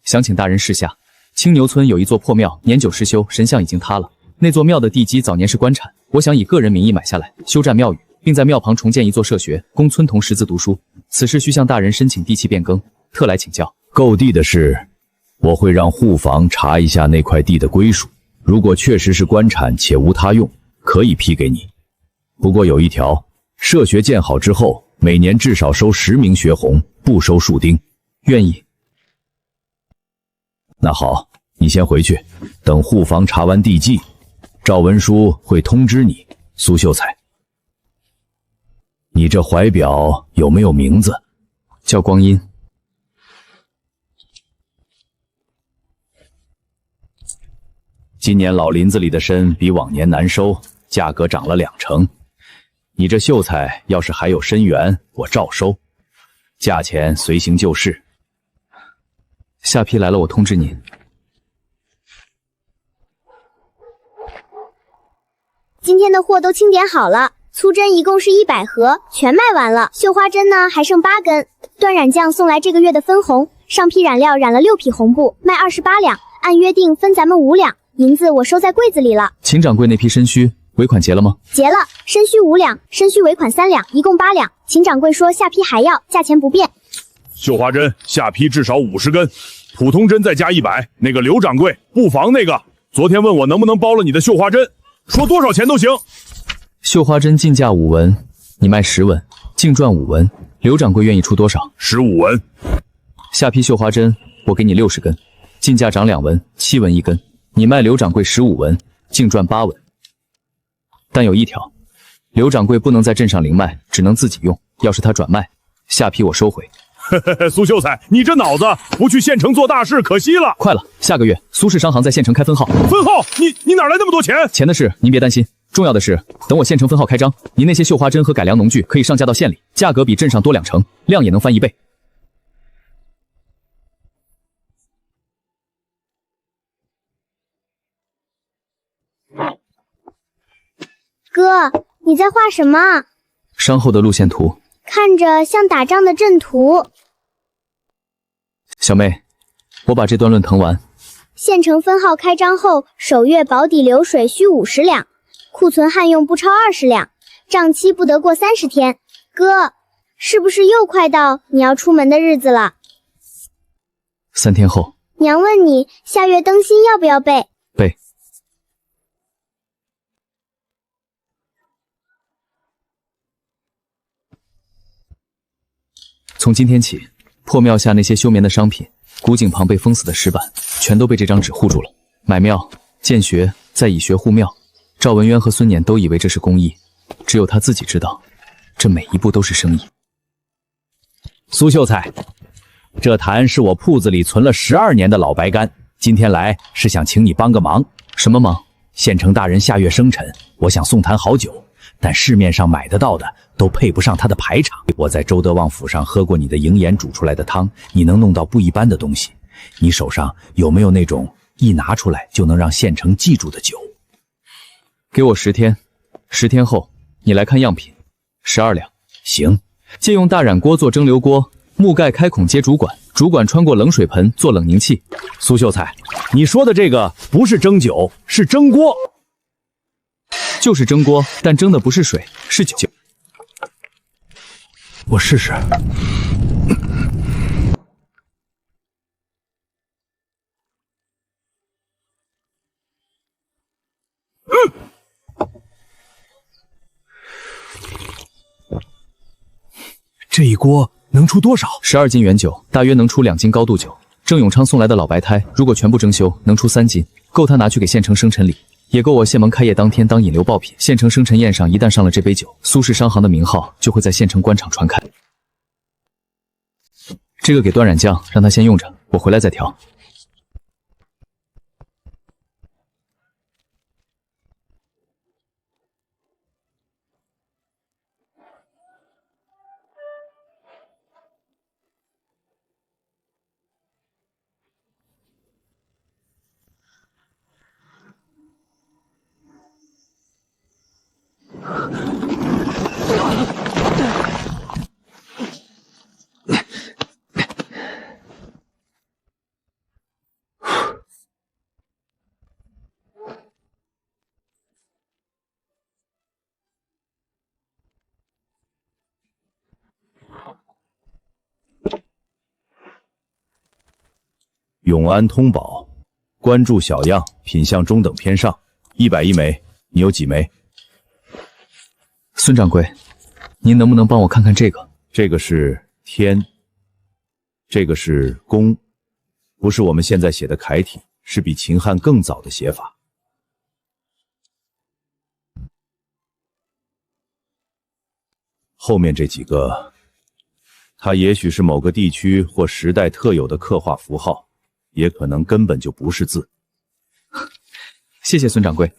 想请大人示下。青牛村有一座破庙，年久失修，神像已经塌了。那座庙的地基早年是官产，我想以个人名义买下来，修缮庙宇，并在庙旁重建一座社学，供村童识字读书。此事需向大人申请地契变更，特来请教。购地的事，我会让户房查一下那块地的归属，如果确实是官产且无他用，可以批给你。不过有一条，社学建好之后，每年至少收10名学红，不收树丁。愿意。那好，你先回去，等户房查完地契，赵文书会通知你。苏秀才，你这怀表有没有名字？叫光阴。今年老林子里的参比往年难收，价格涨了2成。你这秀才要是还有参源，我照收，价钱随行就市。下批来了，我通知您。今天的货都清点好了，粗针一共是100盒，全卖完了。绣花针呢还剩8根。缎染匠送来这个月的分红，上批染料染了6匹红布，卖28两，按约定分咱们5两，银子我收在柜子里了。秦掌柜那批参须尾款结了吗？结了，参须5两，参须尾款3两，一共8两。秦掌柜说下批还要，价钱不变。绣花针下批至少50根，普通针再加100。那个刘掌柜，布防那个，昨天问我能不能包了你的绣花针，说多少钱都行。绣花针进价5文，你卖10文，净赚5文。刘掌柜愿意出多少？15文。下批绣花针我给你60根，进价涨2文，7文1根。你卖刘掌柜15文，净赚8文。但有一条，刘掌柜不能在镇上零卖，只能自己用。要是他转卖，下批我收回。苏秀才，你这脑子不去县城做大事可惜了。快了，下个月苏氏商行在县城开分号。分号？你哪来那么多钱？钱的事您别担心，重要的是等我县城分号开张，您那些绣花针和改良农具可以上架到县里，价格比镇上多2成，量也能翻1倍。哥，你在画什么？商后的路线图，看着像打仗的阵图。小妹，我把这段论誊完。县城分号开张后，首月保底流水需50两，库存汉用不超20两，账期不得过30天。哥，是不是又快到你要出门的日子了？ 3天后。娘问你下月灯芯要不要备？备。从今天起，破庙下那些休眠的商品，古井旁被封死的石板，全都被这张纸护住了。买庙、建学，再以学护庙。赵文渊和孙撵都以为这是公益，只有他自己知道，这每一步都是生意。苏秀才，这坛是我铺子里存了12年的老白干，今天来是想请你帮个忙。什么忙？县城大人下月生辰，我想送坛好酒，但市面上买得到的都配不上他的排场。我在周德旺府上喝过你的营盐煮出来的汤，你能弄到不一般的东西。你手上有没有那种一拿出来就能让县城记住的酒？给我10天，10天后你来看样品，12两。行。借用大染锅做蒸馏锅，木盖开孔接主管，主管穿过冷水盆做冷凝器。苏秀才，你说的这个不是蒸酒，是蒸锅。就是蒸锅，但蒸的不是水，是酒。我试试。这一锅能出多少？12斤原酒，大约能出2斤高度酒。郑永昌送来的老白胎，如果全部蒸馏，能出3斤，够他拿去给县城生辰礼，也够我县门开业当天当引流爆品。县城生辰宴上一旦上了这杯酒，苏氏商行的名号就会在县城官场传开。这个给段染匠，让他先用着，我回来再调。永安通宝，关注小样，品相中等偏上，110枚，你有几枚？孙掌柜，您能不能帮我看看这个？这个是天，这个是公，不是我们现在写的楷体，是比秦汉更早的写法。后面这几个，它也许是某个地区或时代特有的刻画符号，也可能根本就不是字。谢谢孙掌柜，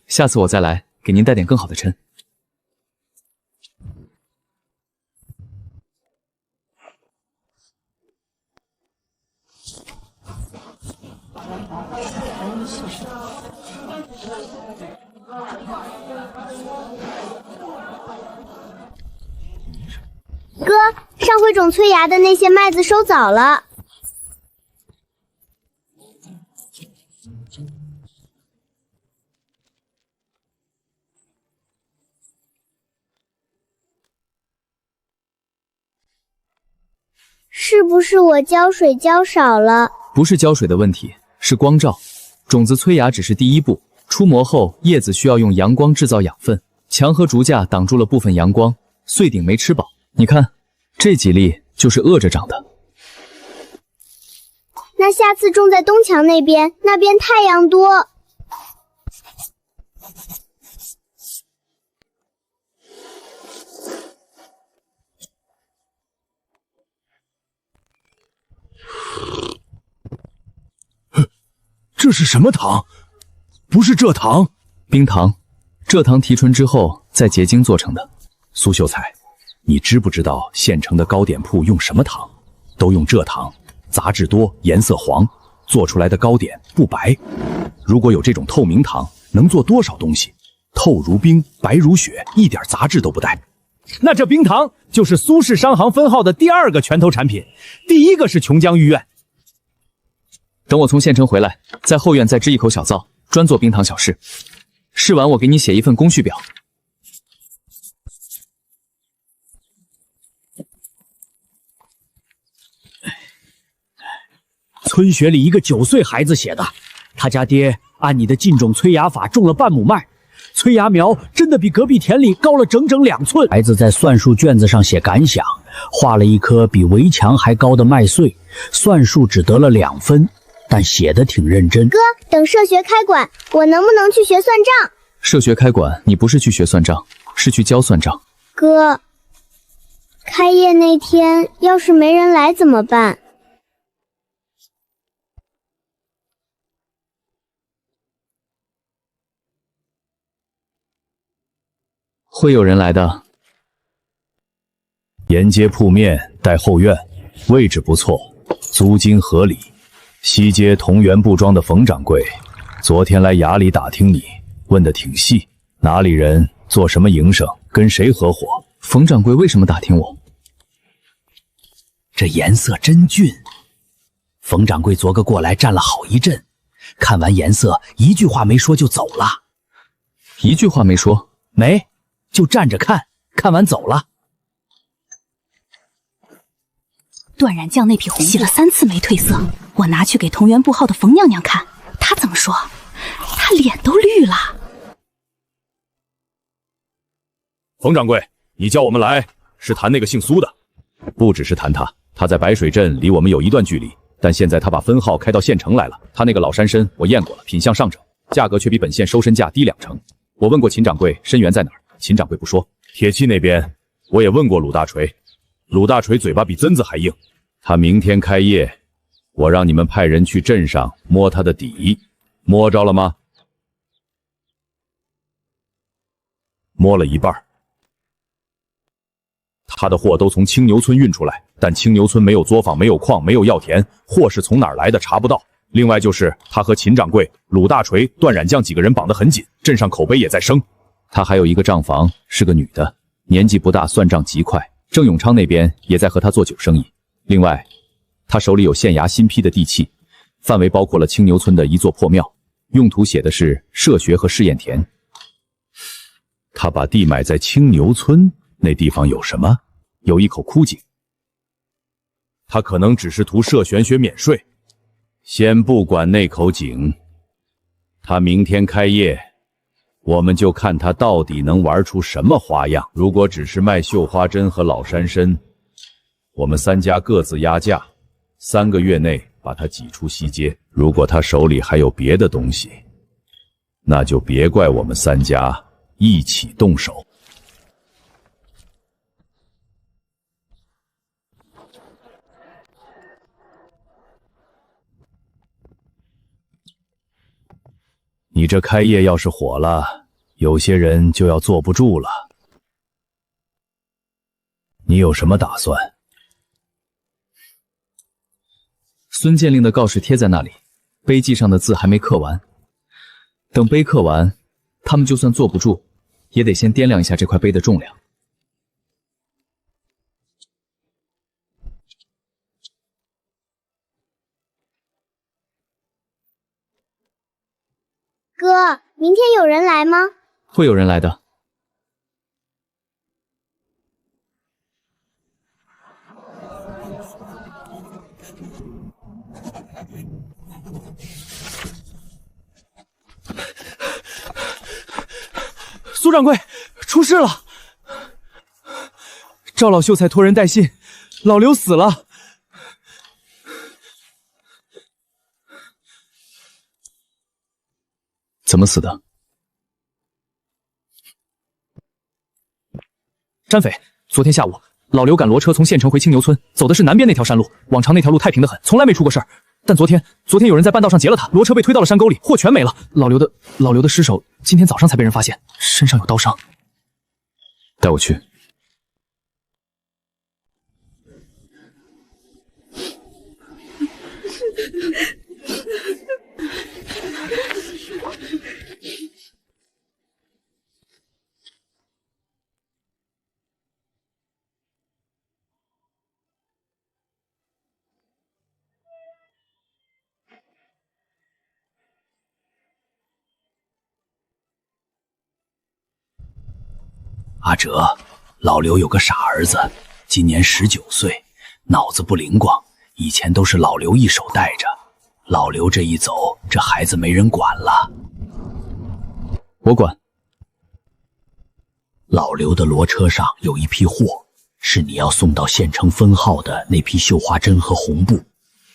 下次我再来给您带点更好的针。哥，上回种催芽的那些麦子收早了。是不是我浇水浇少了？不是浇水的问题，是光照。种子催芽只是第一步，出模后叶子需要用阳光制造养分，墙和竹架挡住了部分阳光，穗顶没吃饱。你看，这几粒就是饿着长的。那下次种在东墙那边，那边太阳多。这是什么糖？不是蔗糖，冰糖。蔗糖提纯之后再结晶做成的。苏秀才，你知不知道县城的糕点铺用什么糖？都用蔗糖，杂质多，颜色黄，做出来的糕点不白。如果有这种透明糖，能做多少东西？透如冰，白如雪，一点杂质都不带。那这冰糖就是苏氏商行分号的第2个拳头产品，第1个是琼江御苑。等我从县城回来，在后院再支一口小灶，专做冰糖小事。试完我给你写一份工序表。村学里一个9岁孩子写的，他家爹按你的禁种催芽法种了半亩麦，催芽苗真的比隔壁田里高了整整2寸。孩子在算术卷子上写感想，画了一颗比围墙还高的麦穗，算术只得了2分，但写得挺认真。哥，等社学开馆，我能不能去学算账？社学开馆，你不是去学算账，是去教算账。哥，开业那天要是没人来怎么办？会有人来的。沿街铺面带后院，位置不错，租金合理。西街同源布庄的冯掌柜，昨天来衙里打听你，问得挺细，哪里人，做什么营生，跟谁合伙？冯掌柜为什么打听我？这颜色真俊。冯掌柜昨个过来站了好一阵，看完颜色，一句话没说就走了。一句话没说？没，就站着看，看完走了。断染酱那匹红洗了3次没褪色，我拿去给同源布号的冯娘娘看，她怎么说？她脸都绿了。冯掌柜，你叫我们来是谈那个姓苏的？不只是谈他，他在白水镇离我们有一段距离，但现在他把分号开到县城来了。他那个老山参我验过了，品相上乘，价格却比本县收参价低2成。我问过秦掌柜参源在哪儿，秦掌柜不说。铁器那边我也问过鲁大锤，鲁大锤嘴巴比榛子还硬。他明天开业，我让你们派人去镇上摸他的底，摸着了吗？摸了一半。他的货都从青牛村运出来，但青牛村没有作坊，没有矿，没有药田，货是从哪儿来的查不到。另外就是他和秦掌柜、鲁大锤、段染匠几个人绑得很紧，镇上口碑也在升。他还有一个账房，是个女的，年纪不大，算账极快。郑永昌那边也在和他做酒生意。另外，他手里有县衙新批的地契，范围包括了青牛村的一座破庙，用途写的是社学和试验田。他把地买在青牛村，那地方有什么？有一口枯井。他可能只是图社玄学免税。先不管那口井，他明天开业，我们就看他到底能玩出什么花样。如果只是卖绣花针和老山参，我们3家各自压价，3个月内把他挤出西街。如果他手里还有别的东西，那就别怪我们3家一起动手。你这开业要是火了，有些人就要坐不住了。你有什么打算？孙建令的告示贴在那里，碑记上的字还没刻完。等碑刻完，他们就算坐不住，也得先掂量一下这块碑的重量。哥，明天有人来吗？会有人来的。苏掌柜，出事了！赵老秀才托人带信，老刘死了。怎么死的？詹匪，昨天下午，老刘赶骡车从县城回青牛村，走的是南边那条山路。往常那条路太平得很，从来没出过事儿。但昨天有人在半道上劫了他，骡车被推到了山沟里，货全没了。老刘的尸首今天早上才被人发现，身上有刀伤。带我去。阿哲，老刘有个傻儿子，今年19岁，脑子不灵光，以前都是老刘一手带着。老刘这一走，这孩子没人管了。我管。老刘的骡车上有一批货，是你要送到县城分号的那批绣花针和红布，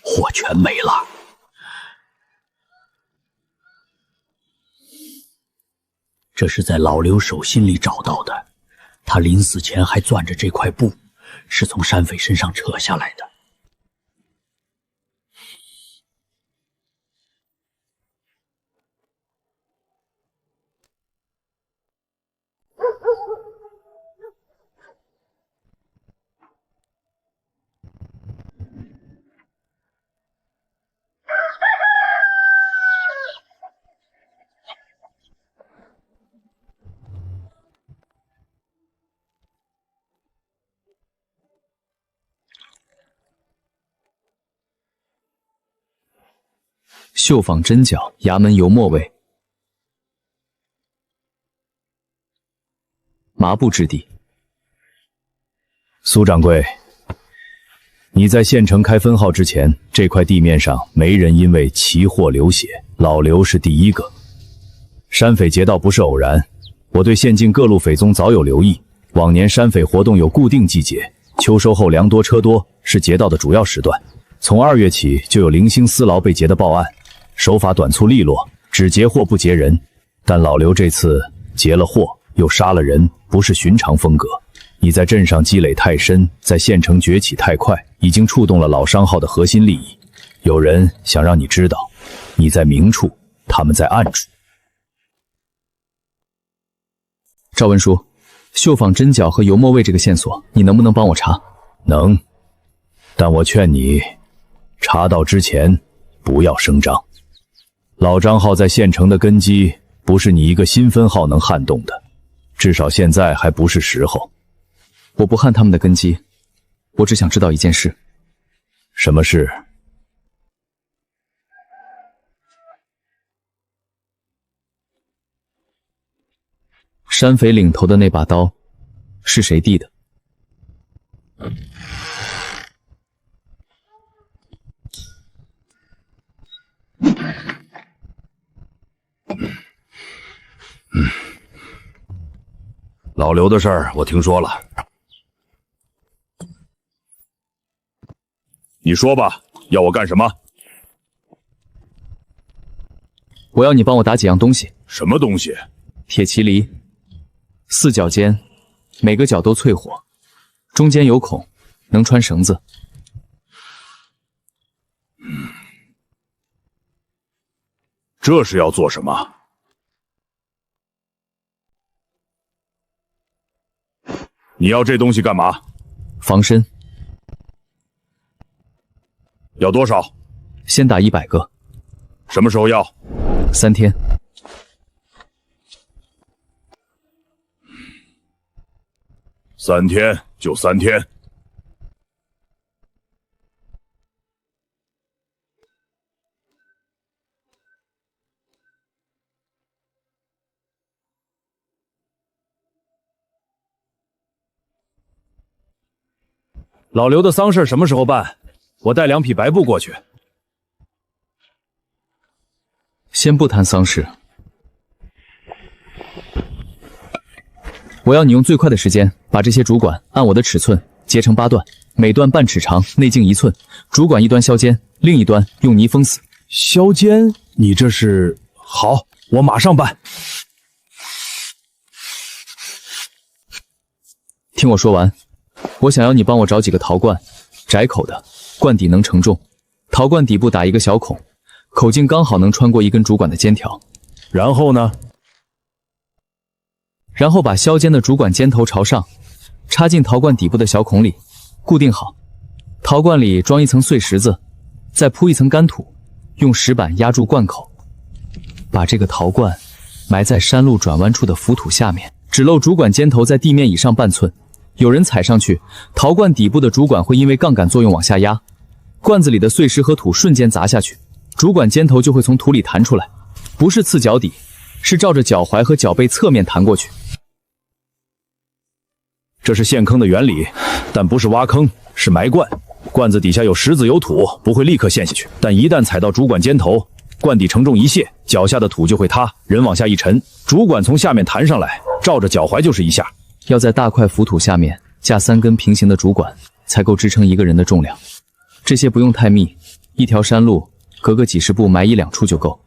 货全没了。这是在老刘手心里找到的，他临死前还攥着这块布，是从山匪身上扯下来的。绣坊针脚，衙门油墨味，麻布质地。苏掌柜，你在县城开分号之前，这块地面上没人因为奇货流血，老刘是第一个。山匪劫道不是偶然，我对县境各路匪宗早有留意。往年山匪活动有固定季节，秋收后粮多车多，是劫道的主要时段。从2月起就有零星丝劳被劫的报案。手法短促利落，只劫货不劫人。但老刘这次劫了货又杀了人，不是寻常风格。你在镇上积累太深，在县城崛起太快，已经触动了老商号的核心利益。有人想让你知道，你在明处，他们在暗处。赵文书，绣坊针脚和油墨味这个线索，你能不能帮我查？能，但我劝你查到之前不要声张。老张号在县城的根基不是你一个新分号能撼动的，至少现在还不是时候。我不撼他们的根基，我只想知道一件事。什么事？山匪领头的那把刀是谁递的？老刘的事儿我听说了，你说吧，要我干什么？我要你帮我打几样东西。什么东西？铁麒麟，4角尖，每个角都淬火，中间有孔，能穿绳子。这是要做什么？你要这东西干嘛？防身。要多少？先打100个。什么时候要？3天。3天就3天。老刘的丧事什么时候办？我带2匹白布过去。先不谈丧事，我要你用最快的时间把这些竹管按我的尺寸截成8段，每段半尺长，内径1寸，竹管一端削尖，另一端用泥封死。削尖？你这是？好，我马上办。听我说完。我想要你帮我找几个陶罐，窄口的，罐底能承重。陶罐底部打一个小孔，口径刚好能穿过一根竹管的尖条。然后呢？然后把削尖的竹管尖头朝上，插进陶罐底部的小孔里，固定好。陶罐里装一层碎石子，再铺一层干土，用石板压住罐口，把这个陶罐埋在山路转弯处的浮土下面，只露竹管尖头在地面以上半寸。有人踩上去，陶罐底部的竹管会因为杠杆作用往下压，罐子里的碎石和土瞬间砸下去，竹管尖头就会从土里弹出来，不是刺脚底，是照着脚踝和脚背侧面弹过去。这是陷坑的原理，但不是挖坑，是埋罐。罐子底下有石子有土，不会立刻陷下去，但一旦踩到主管肩头，罐底承重一卸，脚下的土就会塌，人往下一沉，主管从下面弹上来，照着脚踝就是一下。要在大块浮土下面架3根平行的主管，才够支撑一个人的重量。这些不用太密，一条山路隔个几十步埋1-2处就够。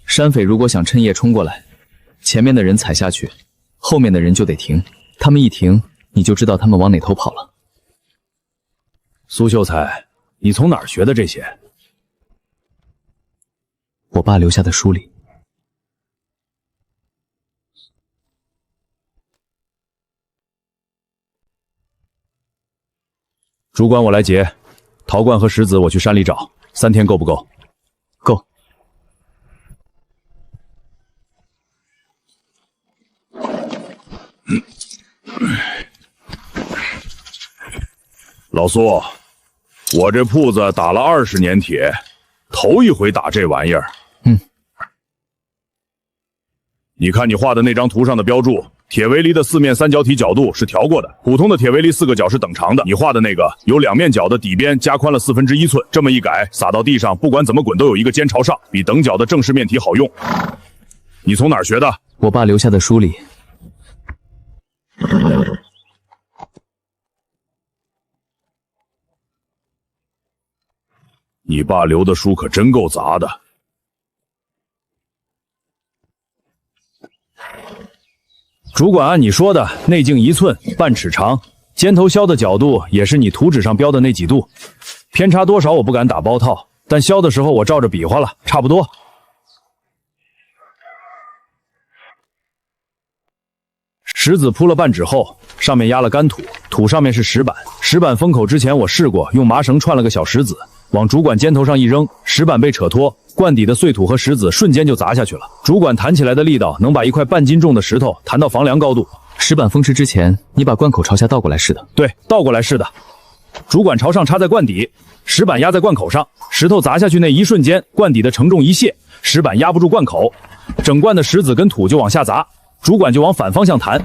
山匪如果想趁夜冲过来，前面的人踩下去，后面的人就得停。他们一停，你就知道他们往哪头跑了。苏秀才，你从哪儿学的这些？我爸留下的书里。主管我来劫，陶罐和石子我去山里找，3天够不够？够。老苏，我这铺子打了20年铁，头一回打这玩意儿。你看你画的那张图上的标注，铁围篱的4面三角体角度是调过的，普通的铁围篱4个角是等长的，你画的那个有2面角的底边加宽了1/4寸，这么一改，撒到地上不管怎么滚都有一个尖朝上，比等角的正式面体好用。你从哪儿学的？我爸留下的书里。你爸留的书可真够杂的。主管按你说的，内径1寸，半尺长，尖头削的角度也是你图纸上标的那几度，偏差多少我不敢打包套，但削的时候我照着比划了，差不多。石子铺了半指厚，上面压了干土，土上面是石板，石板封口之前我试过用麻绳串了个小石子，往主管肩头上一扔，石板被扯脱，罐底的碎土和石子瞬间就砸下去了。主管弹起来的力道能把1块半斤重的石头弹到房梁高度。石板封实之前，你把罐口朝下倒过来试的？对，倒过来试的。主管朝上插在罐底，石板压在罐口上，石头砸下去那一瞬间，罐底的承重一卸，石板压不住罐口，整罐的石子跟土就往下砸，主管就往反方向弹。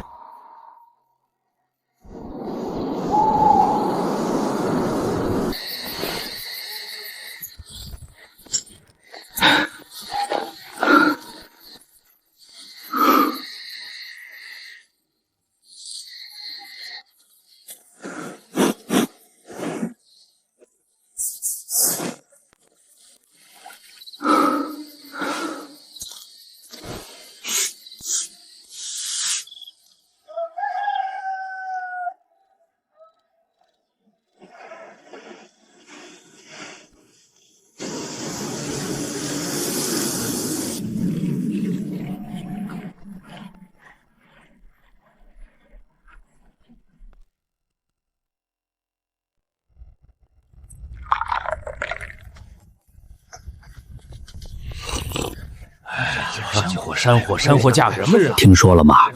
山货价格什么日？听说了吗？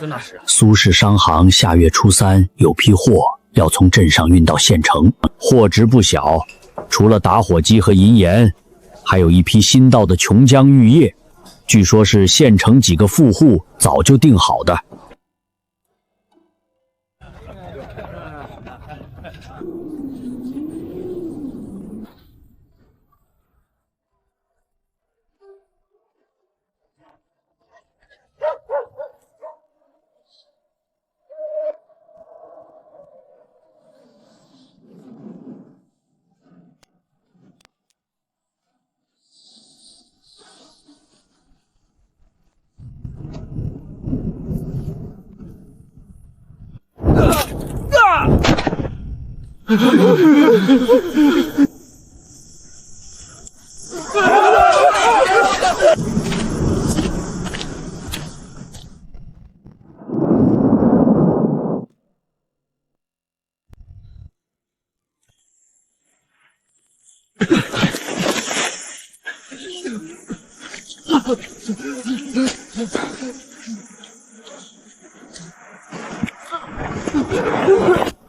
苏氏商行下月初3有批货要从镇上运到县城，货值不小，除了打火机和银盐，还有一批新到的琼浆玉液，据说是县城几个富户早就订好的。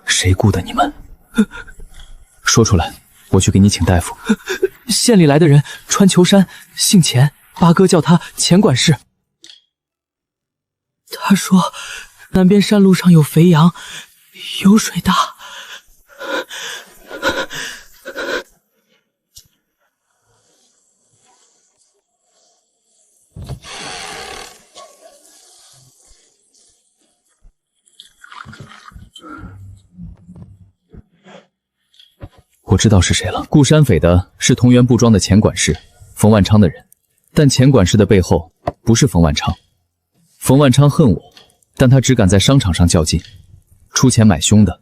谁雇的你们？说出来，我去给你请大夫。县里来的人，穿裘衫，姓钱，八哥叫他钱管事。他说，南边山路上有肥羊，有水大。我知道是谁了，顾山匪的是同源布庄的前管事冯万昌的人，但前管事的背后不是冯万昌。冯万昌恨我，但他只敢在商场上较劲，出钱买凶的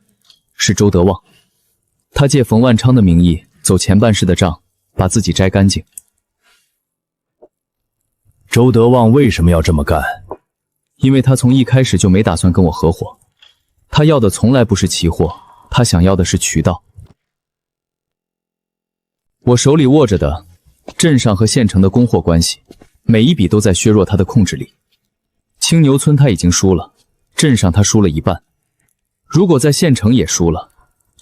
是周德旺。他借冯万昌的名义走前半世的账，把自己摘干净。周德旺为什么要这么干？因为他从一开始就没打算跟我合伙，他要的从来不是期货，他想要的是渠道。我手里握着的镇上和县城的供货关系，每一笔都在削弱他的控制力。青牛村他已经输了，镇上他输了一半，如果在县城也输了，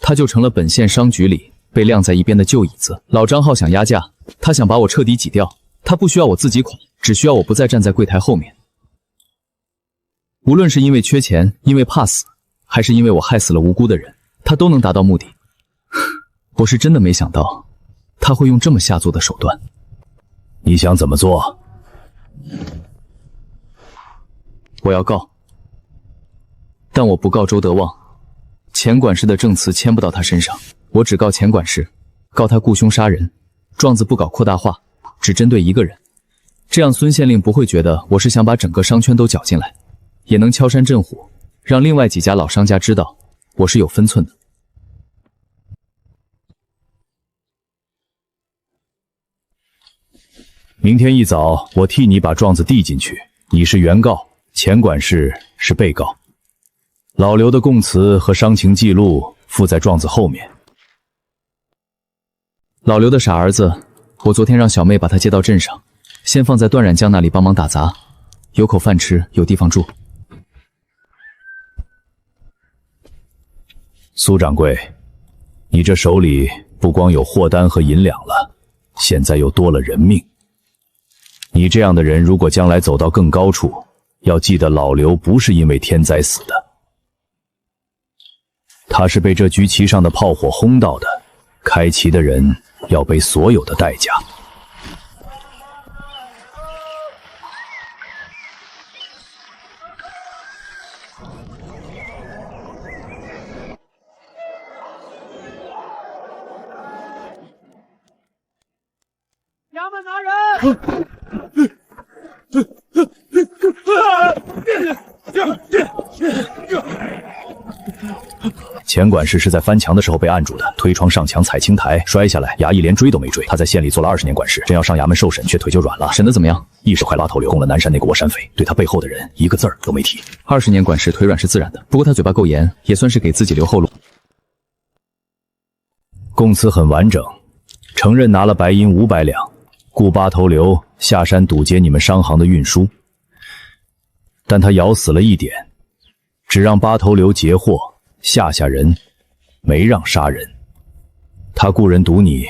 他就成了本县商局里被晾在一边的旧椅子。老张浩想压价，他想把我彻底挤掉，他不需要我自己款，只需要我不再站在柜台后面。无论是因为缺钱，因为怕死，还是因为我害死了无辜的人，他都能达到目的。我是真的没想到他会用这么下作的手段。你想怎么做？我要告，但我不告周德旺，钱管事的证词签不到他身上，我只告钱管事，告他雇凶杀人，状子不搞扩大化，只针对一个人，这样孙县令不会觉得我是想把整个商圈都搅进来，也能敲山震虎，让另外几家老商家知道我是有分寸的。明天一早我替你把状子递进去，你是原告，钱管事是被告。老刘的供词和伤情记录附在状子后面。老刘的傻儿子，我昨天让小妹把他接到镇上，先放在段染江那里帮忙打杂，有口饭吃，有地方住。苏掌柜，你这手里不光有货单和银两了，现在又多了人命。你这样的人，如果将来走到更高处，要记得老刘不是因为天灾死的，他是被这局旗上的炮火轰到的，开旗的人要背所有的代价。衙门拿人！钱管事是在翻墙的时候被按住的，推窗上墙踩青台摔下来，衙役连追都没追。他在县里做了20年管事，真要上衙门受审，却腿就软了。审得怎么样？一手快拉头流，供了南山那个窝山匪，对他背后的人一个字儿都没提。20年管事腿软是自然的，不过他嘴巴够严，也算是给自己留后路。供词很完整，承认拿了白银500两，雇八头流下山堵截你们商行的运输，但他咬死了一点，只让八头流截货吓人，没让杀人。他雇人堵你，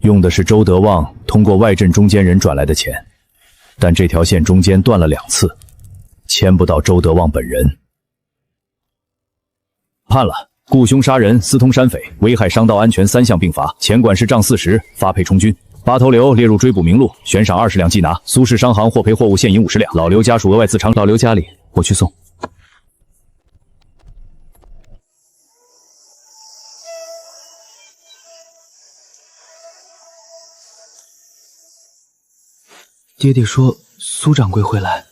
用的是周德旺通过外镇中间人转来的钱，但这条线中间断了2次，牵不到周德旺本人。判了，雇凶杀人、私通山匪、危害商道安全3项并罚，钱管事杖40，发配充军。八头流列入追捕名录，悬赏20两缉拿。苏氏商行获赔货物现银50两，老刘家属额外自偿。老刘家里，我去送。爹爹说苏掌柜会来。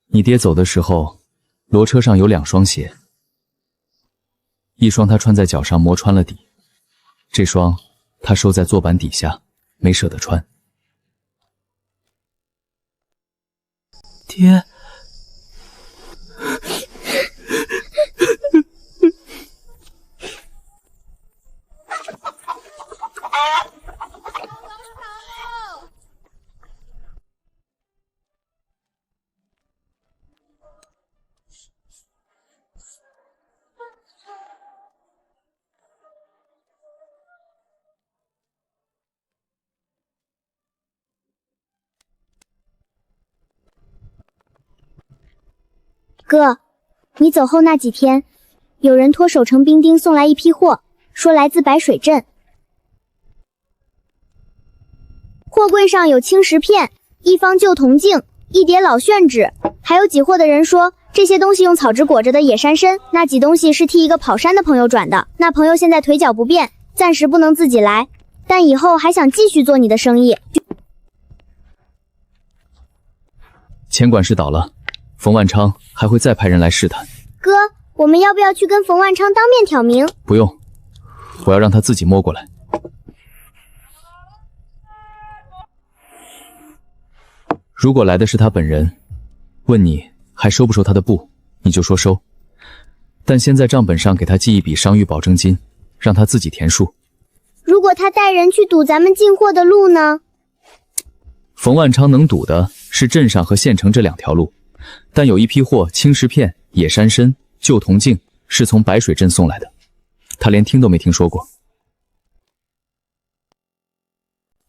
你爹走的时候，骡车上有2双鞋，一双他穿在脚上磨穿了底，这双他收在坐板底下，没舍得穿。爹，哥，你走后那几天，有人托守城兵丁送来一批货，说来自白水镇。货柜上有青石片、一方旧铜镜、一叠老宣纸，还有几货的人说这些东西用草纸裹着的野山参，那几东西是替一个跑山的朋友转的。那朋友现在腿脚不便，暂时不能自己来，但以后还想继续做你的生意。钱管事倒了，冯万昌还会再派人来试探。哥，我们要不要去跟冯万昌当面挑明？不用，我要让他自己摸过来。如果来的是他本人，问你还收不收他的布，你就说收。但先在账本上给他记一笔商誉保证金，让他自己填数。如果他带人去堵咱们进货的路呢？冯万昌能堵的是镇上和县城这2条路，但有一批货青石片、野山参、旧铜镜是从白水镇送来的，他连听都没听说过。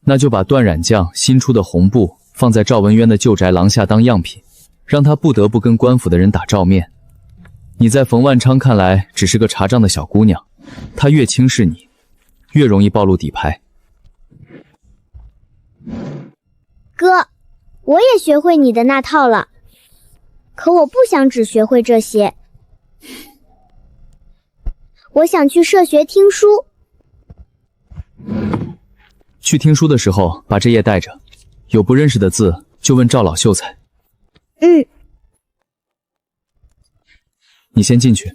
那就把段染匠新出的红布放在赵文渊的旧宅廊下当样品，让他不得不跟官府的人打照面。你在冯万昌看来只是个查账的小姑娘，他越轻视你，越容易暴露底牌。哥，我也学会你的那套了，可我不想只学会这些，我想去社学听书。去听书的时候把这页带着，有不认识的字就问赵老秀才。你先进去。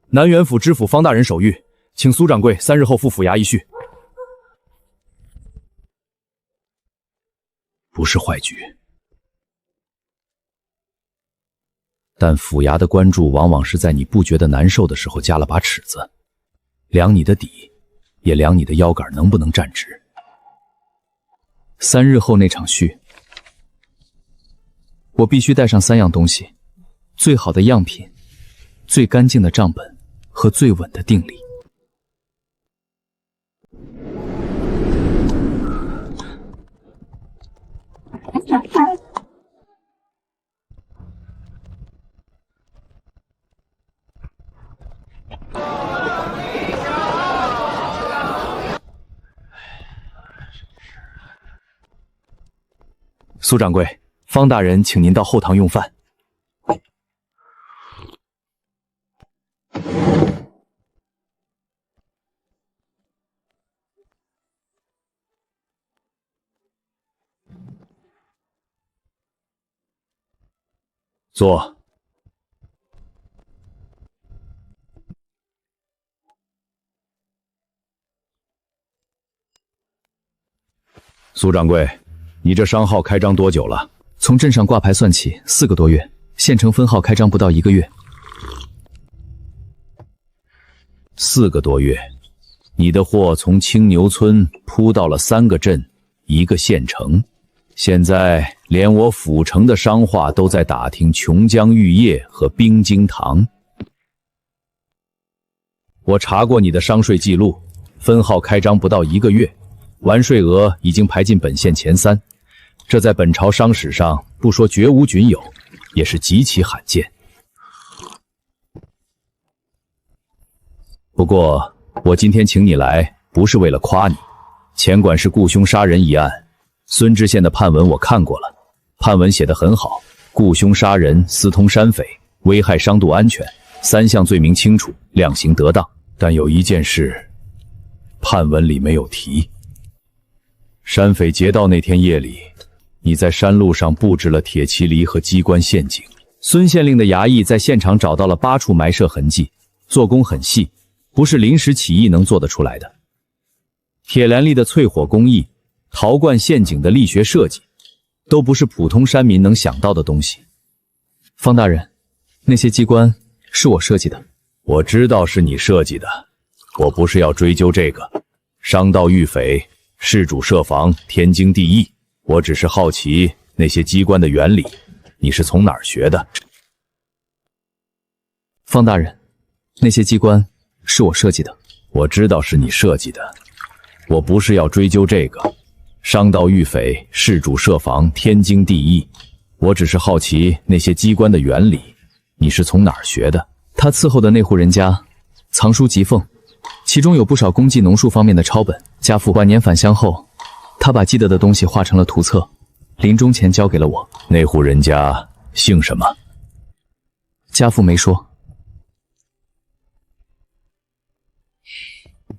南元府知府方大人手谕，请苏掌柜3日后赴府衙一叙。不是坏局，但府衙的关注往往是在你不觉得难受的时候加了把尺子，量你的底，也量你的腰杆能不能站直。3日后那场叙，我必须带上3样东西：最好的样品、最干净的账本和最稳的定力。苏掌柜，方大人请您到后堂用饭。坐。苏掌柜，你这商号开张多久了？从镇上挂牌算起，4个多月。县城分号开张不到1个月。4个多月，你的货从青牛村铺到了3个镇、1个县城，现在连我府城的商话都在打听琼浆玉液和冰晶糖。我查过你的商税记录，分号开张不到1个月，完税额已经排进本县前3，这在本朝商史上不说绝无仅有，也是极其罕见。不过我今天请你来，不是为了夸你。钱管事雇凶杀人一案，孙知县的判文我看过了，判文写得很好，雇凶杀人、私通山匪、危害商渡安全，3项罪名清楚，量刑得当。但有一件事，判文里没有提。山匪劫道那天夜里，你在山路上布置了铁骑犁和机关陷阱。孙县令的衙役在现场找到了8处埋设痕迹，做工很细，不是临时起意能做得出来的。铁栏力的淬火工艺，陶罐陷阱的力学设计，都不是普通山民能想到的东西。方大人，那些机关是我设计的。我知道是你设计的，我不是要追究这个。商盗遇匪，事主设防，天经地义。我只是好奇那些机关的原理，你是从哪儿学的？方大人，那些机关是我设计的。我知道是你设计的，我不是要追究这个。商盗遇匪，事主设防，天经地义。我只是好奇那些机关的原理，你是从哪儿学的？他伺候的那户人家藏书集凤，其中有不少功绩农术方面的抄本。家父晚年返乡后，他把记得的东西画成了图册，临终前交给了我。那户人家姓什么？家父没说。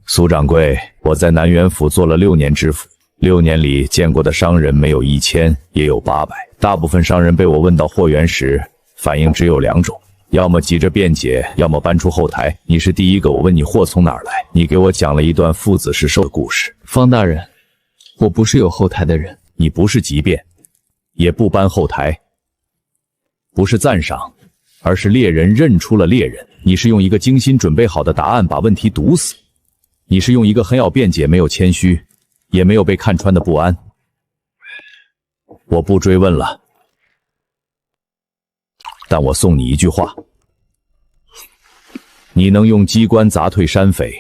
苏掌柜，我在南园府做了6年知府，6年里见过的商人没有1000，也有800。大部分商人被我问到货源时，反应只有2种，要么急着辩解，要么搬出后台。你是第一个我问你货从哪儿来，你给我讲了一段父子是兽的故事。方大人，我不是有后台的人。你不是急辩，也不搬后台，不是赞赏，而是猎人认出了猎人。你是用一个精心准备好的答案把问题堵死，你是用一个很好辩解，没有谦虚，也没有被看穿的不安。我不追问了，但我送你一句话：你能用机关砸退山匪，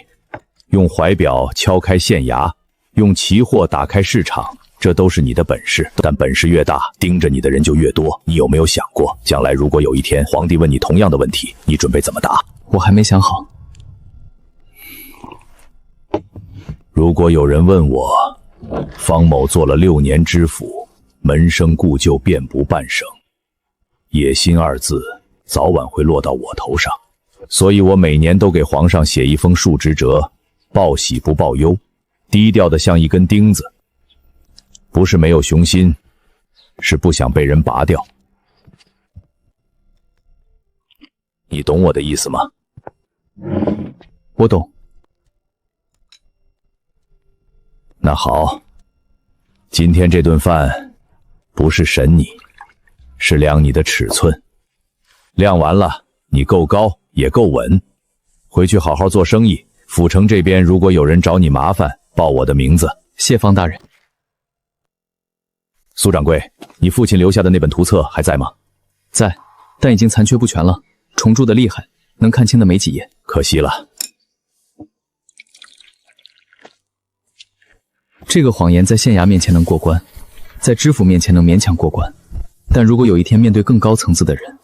用怀表敲开县衙，用奇货打开市场，这都是你的本事。但本事越大，盯着你的人就越多。你有没有想过，将来如果有一天皇帝问你同样的问题，你准备怎么答？我还没想好。如果有人问我，方某做了6年知府，门生故旧遍布半省，野心2字早晚会落到我头上，所以我每年都给皇上写一封述职折，报喜不报忧，低调的像一根钉子。不是没有雄心，是不想被人拔掉。你懂我的意思吗？我懂。那好，今天这顿饭不是审你，是量你的尺寸。量完了，你够高也够稳，回去好好做生意。府城这边如果有人找你麻烦，报我的名字。谢方大人。苏掌柜，你父亲留下的那本图册还在吗？在，但已经残缺不全了，重铸的厉害，能看清的没几页。可惜了。这个谎言在县衙面前能过关，在知府面前能勉强过关，但如果有一天面对更高层次的人，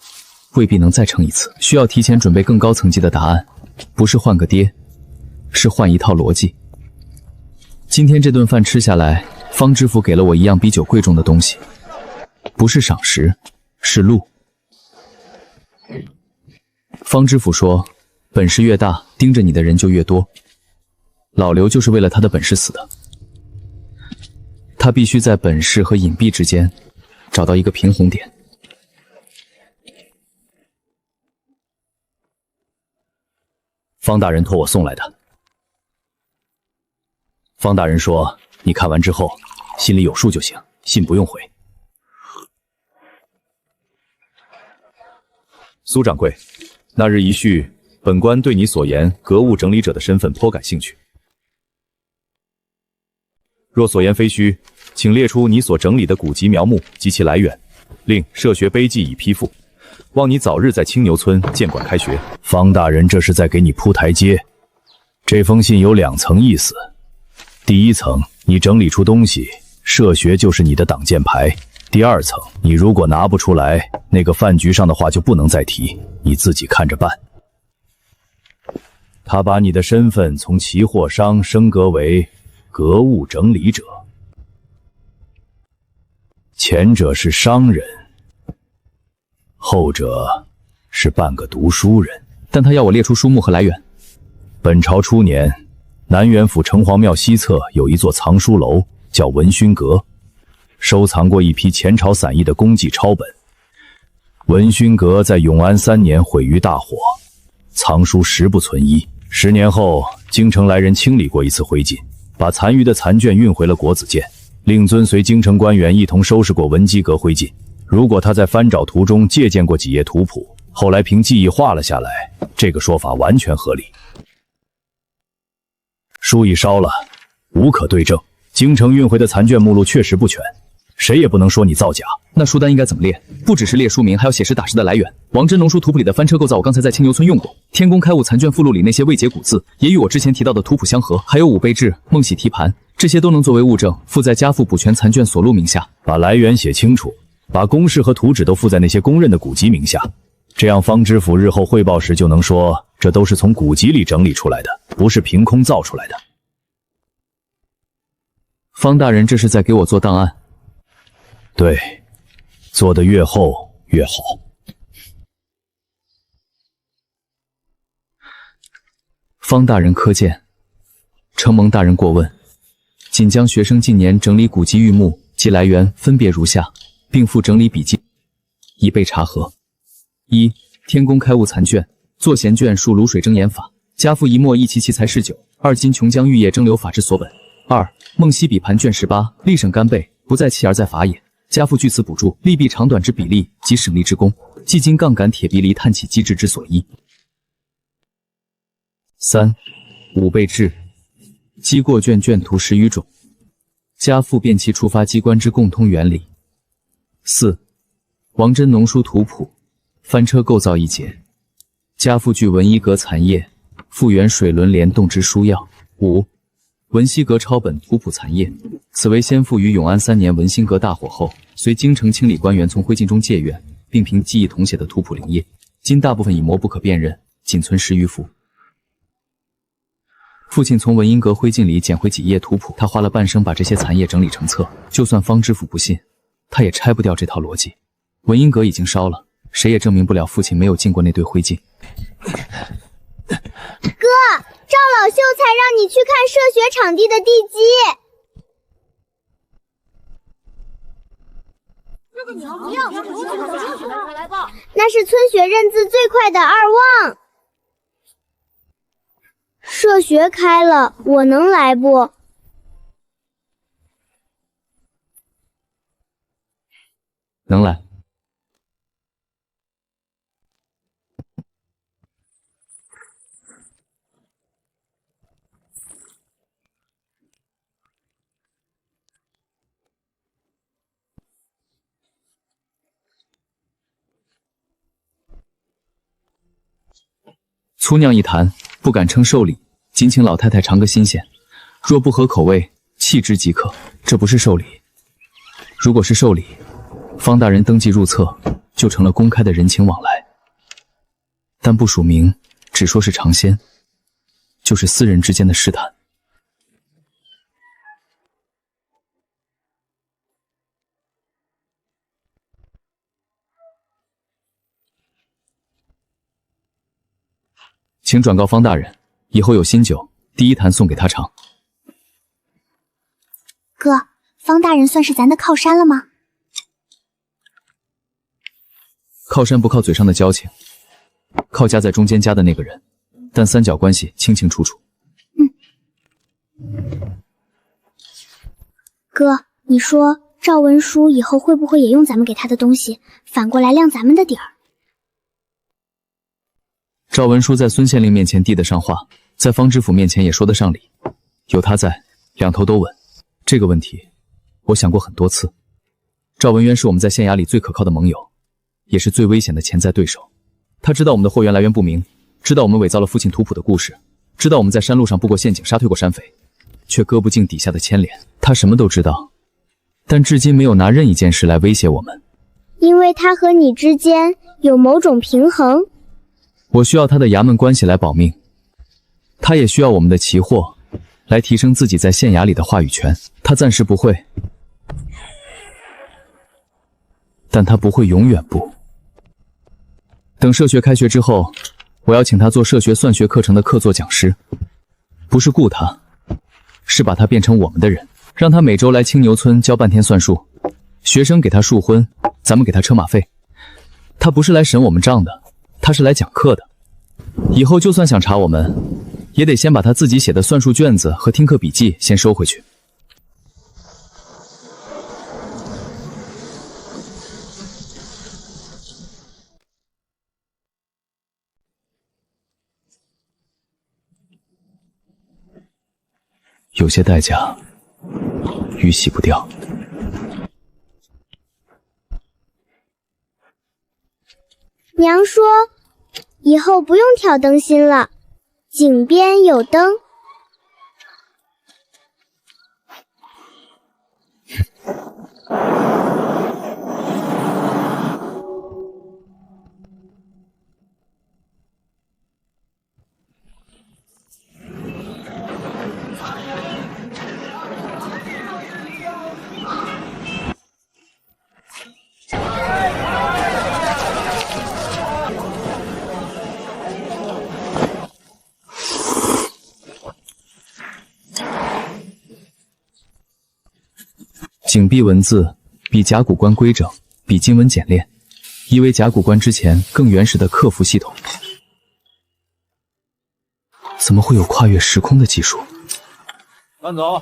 未必能再撑一次。需要提前准备更高层级的答案，不是换个爹，是换一套逻辑。今天这顿饭吃下来，方知府给了我一样比酒贵重的东西，不是赏识，是路。方知府说，本事越大，盯着你的人就越多。老刘就是为了他的本事死的。他必须在本事和隐蔽之间找到一个平衡点。方大人托我送来的。方大人说，你看完之后心里有数就行，信不用回。苏掌柜，那日一叙，本官对你所言格物整理者的身份颇感兴趣。若所言非虚，请列出你所整理的古籍苗木及其来源，另设学碑记以批复。望你早日在青牛村建馆开学。方大人这是在给你铺台阶。这封信有2层意思。第一层，你整理出东西，设学就是你的挡箭牌。第2层，你如果拿不出来，那个饭局上的话就不能再提，你自己看着办。他把你的身份从期货商升格为格物整理者，前者是商人，后者是半个读书人。但他要我列出书目和来源。本朝初年，南园府城隍庙西侧有一座藏书楼，叫文勋阁，收藏过一批前朝散佚的功绩抄本。文勋阁在永安3年毁于大火，藏书实不存一。10年后，京城来人清理过一次灰烬，把残余的残卷运回了国子监。令尊随京城官员一同收拾过文基阁灰烬。如果他在翻找图中借鉴过几页图谱，后来凭记忆画了下来，这个说法完全合理。书已烧了，无可对证。京城运回的残卷目录确实不全，谁也不能说你造假。那书单应该怎么列？不只是列书名，还要写实打实的来源。王真龙书图谱里的翻车构造，我刚才在青牛村用过。天工开物残卷附录里那些未解古字，也与我之前提到的图谱相合。还有五碑志、梦喜提盘，这些都能作为物证，附在家父补全残卷所录名下。把来源写清楚，把公式和图纸都附在那些公认的古籍名下，这样方知府日后汇报时就能说，这都是从古籍里整理出来的，不是凭空造出来的。方大人这是在给我做档案。对，做得越厚越好。方大人苛见，承蒙大人过问，仅将学生近年整理古籍玉目及来源分别如下，并附整理笔记，以备查核。一、天宫开悟残卷，作贤卷述卤水蒸盐法，加附一墨一其奇才试酒。二、金琼浆玉液蒸馏法之所本。二、梦溪笔盘卷18，力省干贝，不在气而在法也。加附据此补助，利弊长短之比例及省力之功，即金杠杆铁鼻离探气机制之所依。三、五倍制，机过卷图10余种，加附便器触发机关之共通原理。四、王真农书图谱，翻车构造一节，加附具文一阁残页，复原水轮联动之书要。五、文西阁抄本图谱残页，此为先父于永安3年文兴阁大火后，随京城清理官员从灰烬中借阅，并凭记忆誊写的图谱灵页，今大部分已磨不可辨认，仅存10余幅。父亲从文英阁灰烬里捡回几页图谱，他花了半生把这些残页整理成册，就算方知府不信，他也拆不掉这套逻辑。文英阁已经烧了，谁也证明不了父亲没有进过那堆灰烬。哥，赵老秀才让你去看社学场地的地基。那是村学认字最快的2旺。社学开了，我能来不？能来。粗酿一坛，不敢称寿礼，仅请老太太尝个新鲜。若不合口味，弃之即可。这不是寿礼。如果是寿礼，方大人登记入册，就成了公开的人情往来。但不署名，只说是尝鲜，就是私人之间的试探。请转告方大人，以后有新酒，第一坛送给他尝。哥，方大人算是咱的靠山了吗？靠山不靠嘴上的交情，靠夹在中间夹的那个人，但三角关系清清楚楚。哥，你说赵文书以后会不会也用咱们给他的东西，反过来亮咱们的底儿？赵文书在孙县令面前递得上话，在方知府面前也说得上理，有他在，两头都稳。这个问题，我想过很多次。赵文渊是我们在县衙里最可靠的盟友，也是最危险的潜在对手。他知道我们的货源来源不明，知道我们伪造了父亲图谱的故事，知道我们在山路上布过陷阱，杀退过山匪，却割不尽底下的牵连。他什么都知道，但至今没有拿任一件事来威胁我们。因为他和你之间有某种平衡。我需要他的衙门关系来保命，他也需要我们的奇货来提升自己在县衙里的话语权。他暂时不会，但他不会永远不。等社学开学之后，我要请他做社学算学课程的客座讲师，不是雇他，是把他变成我们的人，让他每周来青牛村教半天算术，学生给他赎婚，咱们给他车马费。他不是来审我们账的，他是来讲课的。以后就算想查我们，也得先把他自己写的算术卷子和听课笔记先收回去。有些代价，鱼洗不掉。娘说，以后不用挑灯芯了，井边有灯。井壁文字比甲骨关规整，比金文简练，疑为甲骨关之前更原始的刻符系统。怎么会有跨越时空的技术？慢走。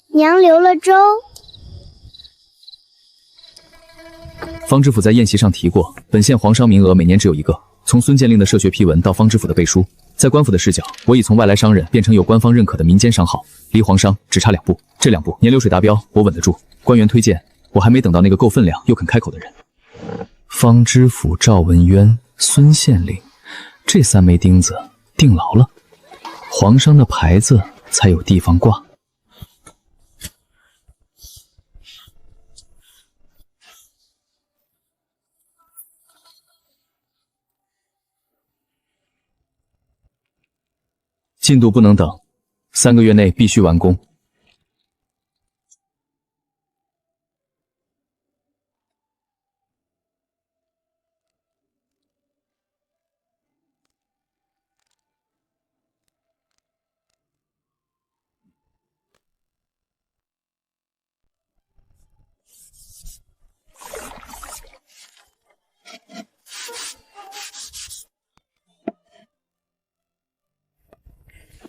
娘留了粥。方知府在宴席上提过，本县皇商名额每年只有一个。从孙建令的涉学批文到方知府的背书，在官府的视角，我已从外来商人变成有官方认可的民间商号，离皇商只差2步。这2步年流水达标，我稳得住。官员推荐，我还没等到那个够分量又肯开口的人。方知府、赵文渊、孙县令，这3枚钉子定牢了，皇商的牌子才有地方挂。进度不能等，3个月内必须完工。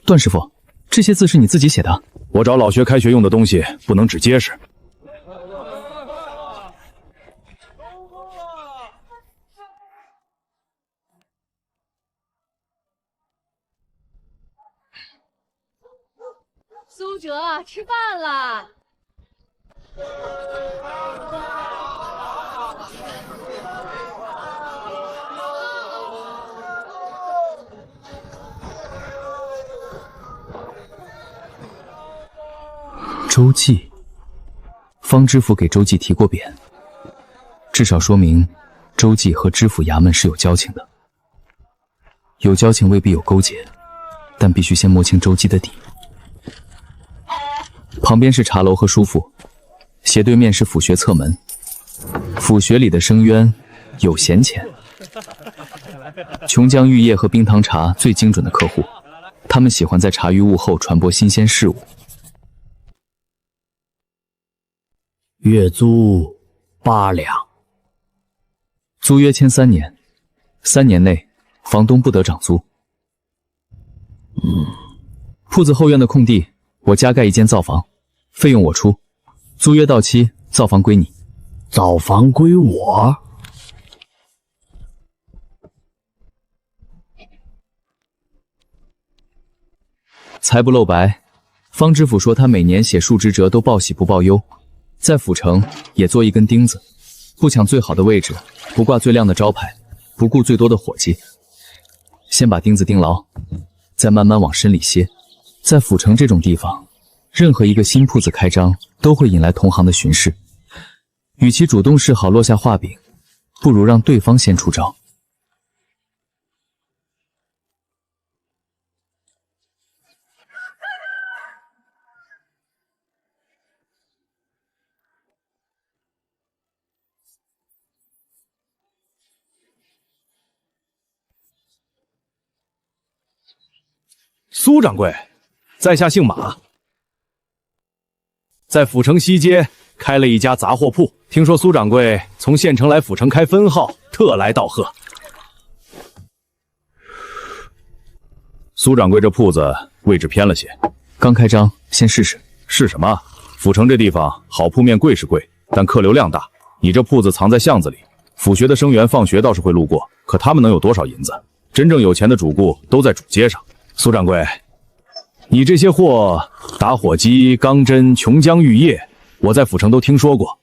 段师傅，这些字是你自己写的？我找老薛开学用的东西，不能只结实。苏哲，吃饭啦！周记，方知府给周记提过匾，至少说明周记和知府衙门是有交情的。有交情未必有勾结，但必须先摸清周记的底。旁边是茶楼和书府，斜对面是府学侧门。府学里的生渊有闲钱，琼浆玉液和冰糖茶最精准的客户，他们喜欢在茶余物后传播新鲜事物。月租8两，租约签3年，3年内房东不得涨租。铺子后院的空地，我加盖一间灶房，费用我出，租约到期，灶房归你。灶房归我？财不露白，方知府说他每年写述职折都报喜不报忧。在府城也做一根钉子，不抢最好的位置，不挂最亮的招牌，不顾最多的伙计。先把钉子钉牢，再慢慢往深里楔。在府城这种地方，任何一个新铺子开张都会引来同行的巡视。与其主动示好落下画饼，不如让对方先出招。苏掌柜，在下姓马，在府城西街开了一家杂货铺。听说苏掌柜从县城来府城开分号，特来道贺。苏掌柜这铺子位置偏了些，刚开张，先试试。是什么？府城这地方好铺面贵是贵，但客流量大。你这铺子藏在巷子里，府学的生源放学倒是会路过，可他们能有多少银子？真正有钱的主顾都在主街上。苏掌柜，你这些货，打火机、钢针、琼浆玉液，我在府城都听说过，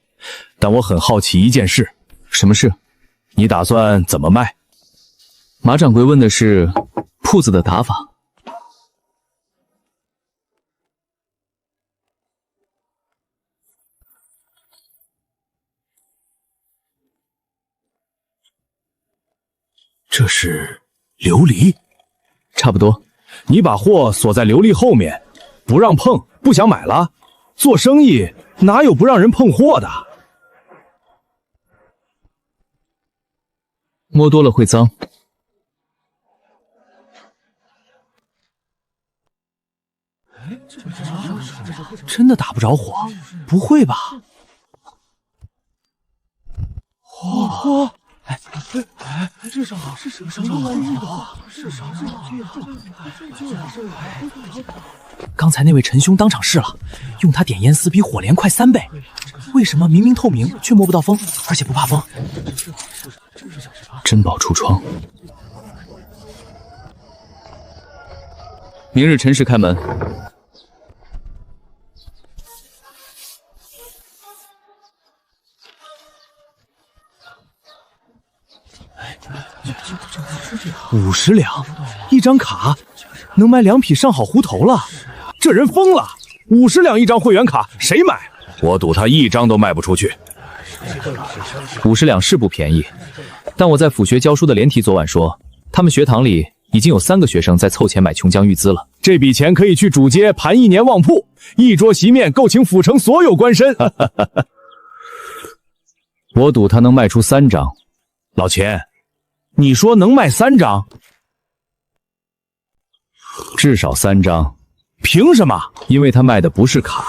但我很好奇一件事。什么事？你打算怎么卖？马掌柜问的是铺子的打法。这是琉璃？差不多。你把货锁在琉璃后面，不让碰，不想买了？做生意哪有不让人碰货的？摸多了会脏。真的打不着火？不会吧？嚯！至少是什么生意的？至少是刚才那位陈兄当场试了，用他点烟丝比火莲快3倍。为什么明明透明却摸不到风，而且不怕风？珍宝橱窗。明日辰时开门。50两，一张卡能买2匹上好狐头了。这人疯了！50两一张会员卡，谁买？我赌他一张都卖不出去。 50两是不便宜，但我在府学教书的连提昨晚说，他们学堂里已经有3个学生在凑钱买琼浆玉资了。这笔钱可以去主街盘1年旺铺，一桌席面够请府城所有官绅。我赌他能卖出3张。老钱，你说能卖3张？至少3张。凭什么？因为他卖的不是卡，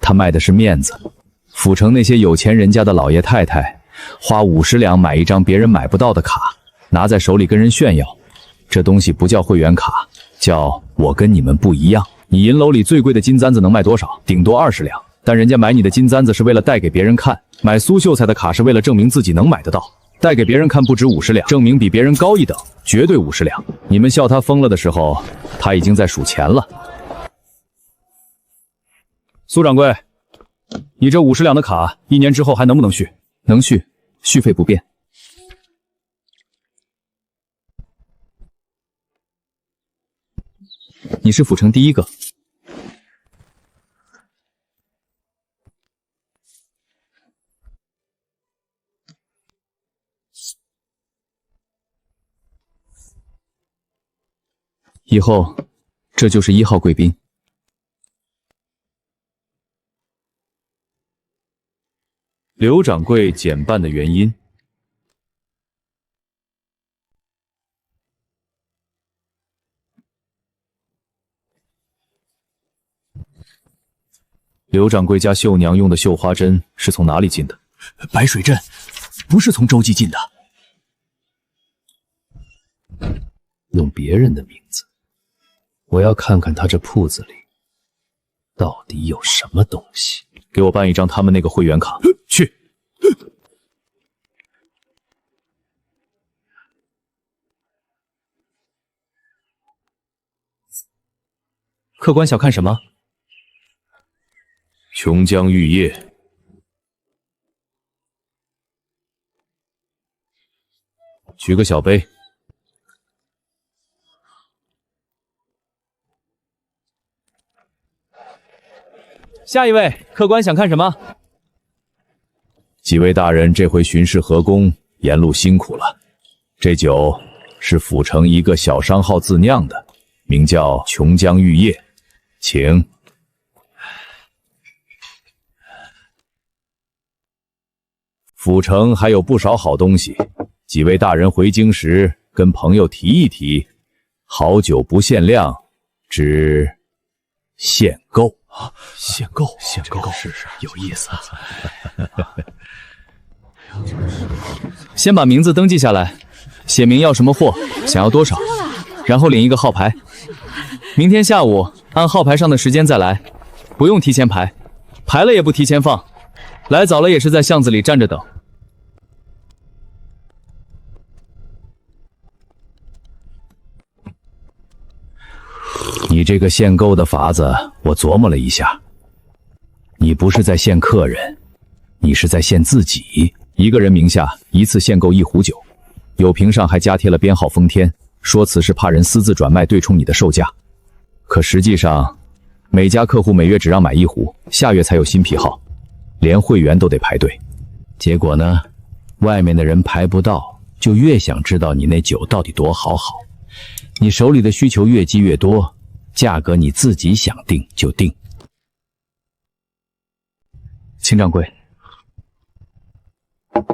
他卖的是面子。 府城那些有钱人家的老爷太太，花50两买一张别人买不到的卡，拿在手里跟人炫耀。这东西不叫会员卡，叫我跟你们不一样。你银楼里最贵的金簪子能卖多少？顶多20两。但人家买你的金簪子是为了带给别人看，买苏秀才的卡是为了证明自己能买得到。带给别人看不止50两，证明比别人高一等，绝对50两。你们笑他疯了的时候，他已经在数钱了。苏掌柜。 你这50两的卡，1年之后还能不能续？能续，续费不变。你是府城第一个。以后，这就是1号贵宾。 刘掌柜减半的原因，刘掌柜家绣娘用的绣花针是从哪里进的？白水镇，不是从洲际进的。用别人的名字，我要看看他这铺子里到底有什么东西。 给我办一张他们那个会员卡，去。客官小看什么？琼浆玉液，举个小杯。下一位，客官想看什么？几位大人这回巡视河宫，沿路辛苦了。这酒是府城一个小商号自酿的，名叫琼浆玉液，请。府城还有不少好东西，几位大人回京时跟朋友提一提。好酒不限量，只限购。 限购，限购是有意思。先把名字登记下来，写明要什么货，想要多少，然后领一个号牌。明天下午按号牌上的时间再来，不用提前排，排了也不提前放，来早了也是在巷子里站着等。 你这个限购的法子，我琢磨了一下，你不是在限客人，你是在限自己。一个人名下一次限购1壶酒，酒瓶上还加贴了编号封天，说辞是怕人私自转卖对冲你的售价。可实际上，每家客户每月只让买1壶，下月才有新批号，连会员都得排队。结果呢，外面的人排不到，就越想知道你那酒到底多好。你手里的需求越积越多，价格你自己想定就定。秦掌柜，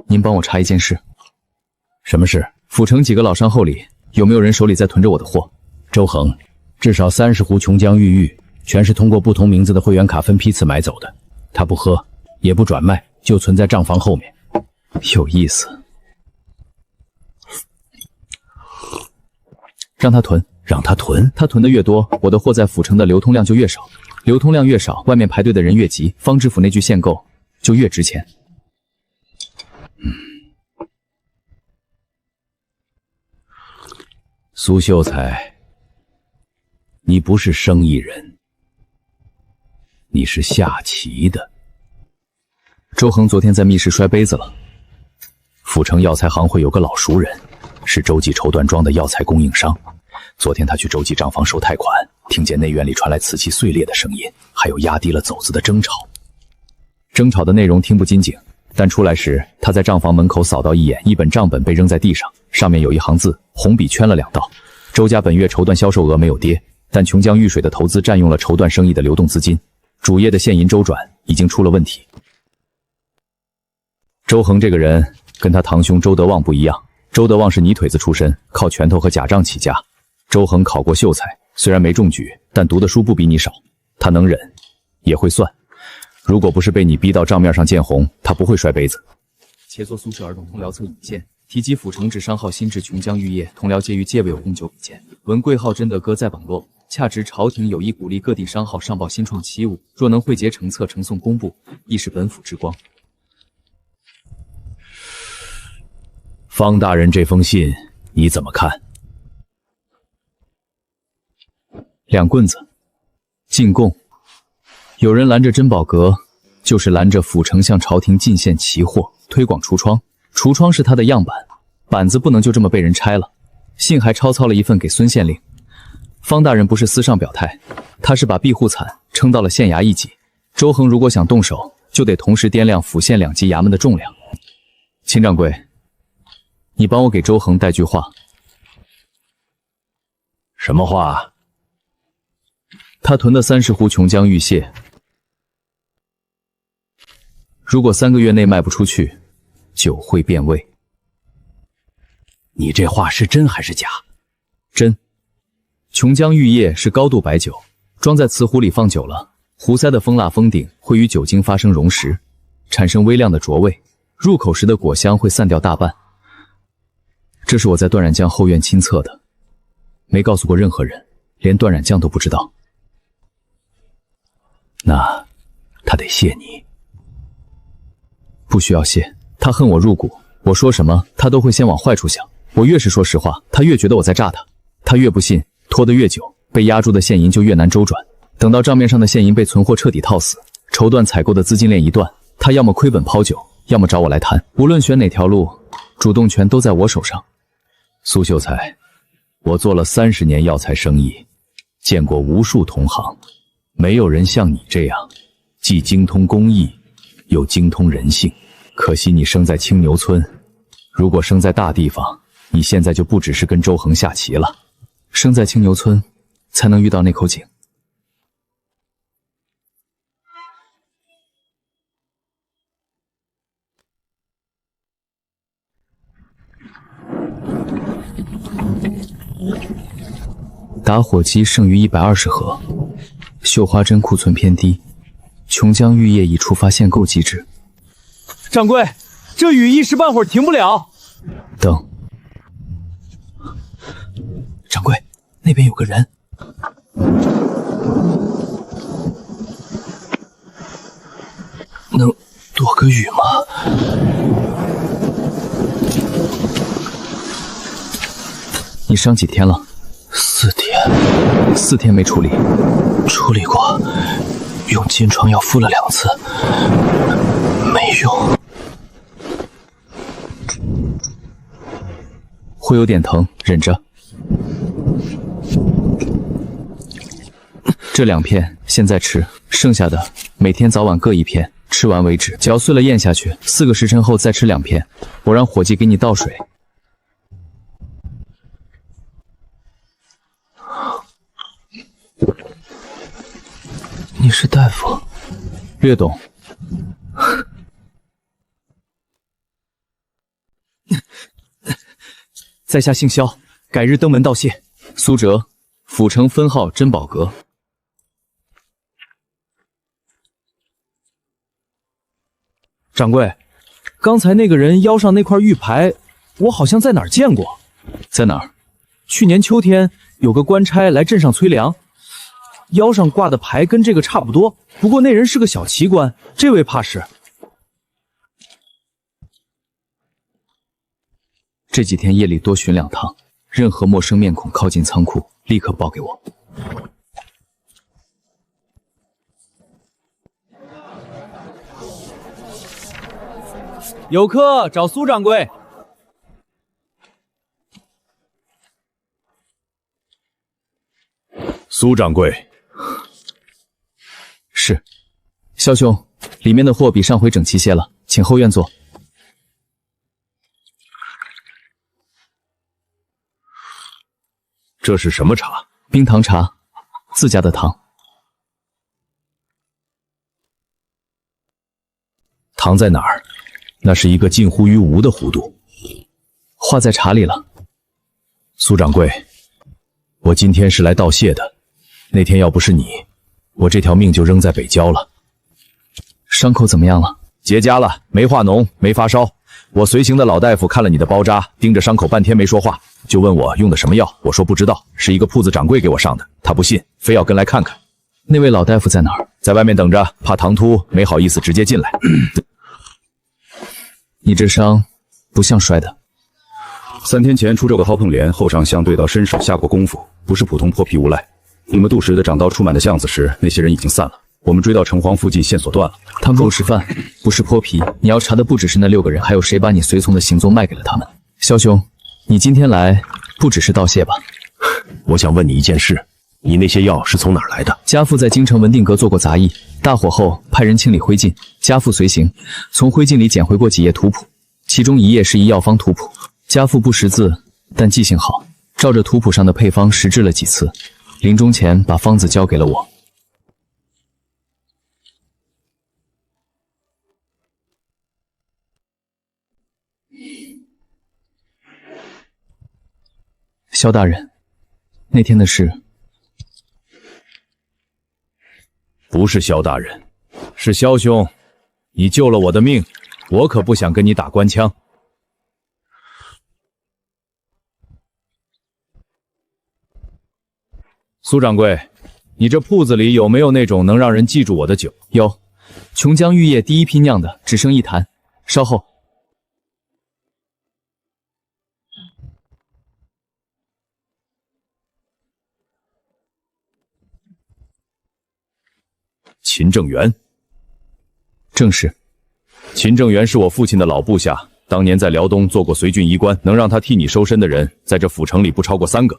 您帮我查一件事。什么事？府城几个老商后里有没有人手里在囤着我的货？周恒，至少30壶琼浆玉液，全是通过不同名字的会员卡分批次买走的。他不喝，也不转卖，就存在账房后面。有意思。让他囤，让他囤。他囤的越多，我的货在府城的流通量就越少。流通量越少，外面排队的人越急，方知府那句限购就越值钱。苏秀才，你不是生意人，你是下棋的。周恒昨天在密室摔杯子了。府城药材行会有个老熟人，是洲际绸缎庄的药材供应商。昨天他去洲际账房收贷款，听见内院里传来瓷器碎裂的声音，还有压低了走子的争吵。争吵的内容听不精警，但出来时他在账房门口扫到一眼，一本账本被扔在地上，上面有一行字，红笔圈了2道。周家本月绸缎销售额没有跌，但琼浆玉水的投资占用了绸缎生意的流动资金，主业的现银周转已经出了问题。周恒这个人跟他堂兄周德旺不一样，周德旺是泥腿子出身，靠拳头和假账起家。周恒考过秀才，虽然没中举，但读的书不比你少。他能忍，也会算。如果不是被你逼到账面上见红，他不会摔杯子。且作苏氏儿童通辽册引荐，提及府城制商号新制琼浆玉液，同辽皆于皆为有供酒比见。闻贵号真德歌在榜落，恰值朝廷有意鼓励各地商号上报新创器物，若能汇结成册呈送公布，亦是本府之光。方大人这封信你怎么看？2棍子，进贡。有人拦着珍宝阁，就是拦着府城向朝廷进献奇货，推广橱窗。橱窗是他的样板，板子不能就这么被人拆了。信还抄操了一份给孙县令。方大人不是私上表态，他是把庇护伞撑到了县衙一级。周恒如果想动手，就得同时掂量府县2级衙门的重量。秦掌柜，你帮我给周恒带句话。什么话？他囤的30壶琼浆玉屑，如果3个月内卖不出去，酒会变味。你这话是真还是假？真。琼浆玉液是高度白酒，装在瓷壶里放久了，壶塞的封蜡封顶会与酒精发生溶蚀，产生微量的浊味，入口时的果香会散掉大半。这是我在段染匠后院亲测的，没告诉过任何人，连段染匠都不知道。那他得谢你。不需要谢，他恨我入骨，我说什么他都会先往坏处想。我越是说实话，他越觉得我在诈他，他越不信，拖得越久，被压住的现银就越难周转。等到账面上的现银被存货彻底套死，绸缎采购的资金链一断，他要么亏本抛酒，要么找我来谈。无论选哪条路，主动权都在我手上。苏秀才，我做了30年药材生意，见过无数同行，没有人像你这样，既精通工艺，又精通人性。可惜你生在青牛村，如果生在大地方，你现在就不只是跟周恒下棋了。生在青牛村，才能遇到那口井。打火机剩余120盒，绣花针库存偏低，琼浆玉液已触发限购机制。掌柜，这雨一时半会儿停不了。等，掌柜，那边有个人。能躲个雨吗？你伤几天了？4天，4天没处理。处理过，用金疮药敷了2次，没用。会有点疼，忍着。这2片现在吃，剩下的每天早晚各1片，吃完为止。嚼碎了咽下去，4个时辰后再吃2片。我让伙计给你倒水。你是大夫？略懂。在下姓萧，改日登门道谢。苏哲，府城分号珍宝阁。掌柜，刚才那个人腰上那块玉牌，我好像在哪儿见过。在哪儿？去年秋天有个官差来镇上催粮，腰上挂的牌跟这个差不多，不过那人是个小奇官，这位怕是……这几天夜里多巡2趟，任何陌生面孔靠近仓库，立刻报给我。有客找苏掌柜。苏掌柜，是。萧兄，里面的货比上回整齐些了，请后院坐。这是什么茶？冰糖茶，自家的糖。糖在哪儿？那是一个近乎于无的弧度，化在茶里了。苏掌柜，我今天是来道谢的。那天要不是你，我这条命就扔在北郊了。伤口怎么样了？结痂了，没化脓，没发烧。我随行的老大夫看了你的包扎，盯着伤口半天没说话，就问我用的什么药。我说不知道，是一个铺子掌柜给我上的。他不信，非要跟来看看。那位老大夫在哪儿？在外面等着，怕唐突，没好意思直接进来。你这伤不像摔的。3天前出这个薅碰连，后上相对到身手下过功夫，不是普通泼皮无赖。你们渡时的掌刀出满的巷子时，那些人已经散了。我们追到城隍附近，线索断了。他们不是犯，不是泼皮。你要查的不只是那6个人，还有谁把你随从的行踪卖给了他们？萧兄，你今天来不只是道谢吧？我想问你一件事，你那些药是从哪儿来的？家父在京城文定阁做过杂役，大火后派人清理灰烬，家父随行，从灰烬里捡回过几页图谱，其中1页是医药方图谱。家父不识字，但记性好，照着图谱上的配方实制了几次，临终前把方子交给了我。萧大人，那天的事不是萧大人，是萧兄，你救了我的命，我可不想跟你打官腔。苏掌柜，你这铺子里有没有那种能让人记住我的酒？有，琼浆玉液第1批酿的，只剩1坛，稍后。秦正元，正是。秦正元是我父亲的老部下，当年在辽东做过随郡医官，能让他替你收身的人，在这府城里不超过3个。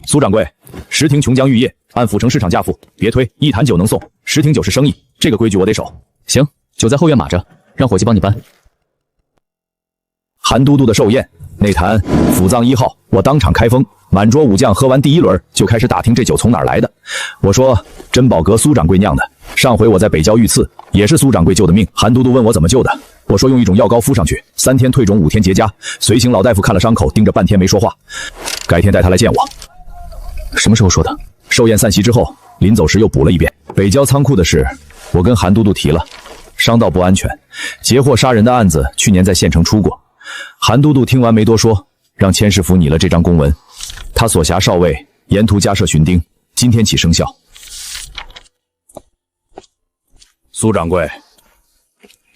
苏掌柜，10瓶琼浆玉液，按府城市场价付，别推，1坛酒能送，10瓶酒是生意，这个规矩我得守。行，酒在后院码着，让伙计帮你搬。韩都督的寿宴，那坛府藏1号，我当场开封，满桌武将喝完第1轮，就开始打听这酒从哪儿来的。我说珍宝阁苏掌柜酿的，上回我在北郊遇刺，也是苏掌柜救的命。韩都督问我怎么救的，我说用一种药膏敷上去，3天退肿，5天结痂。随行老大夫看了伤口，盯着半天没说话，改天带他来见我。什么时候说的？寿宴散席之后，临走时又补了一遍。北郊仓库的事，我跟韩都督提了，商道不安全，劫货杀人的案子去年在县城出过。韩都督听完没多说，让千世府拟了这张公文，他所辖少尉沿途加设巡丁，今天起生效。苏掌柜，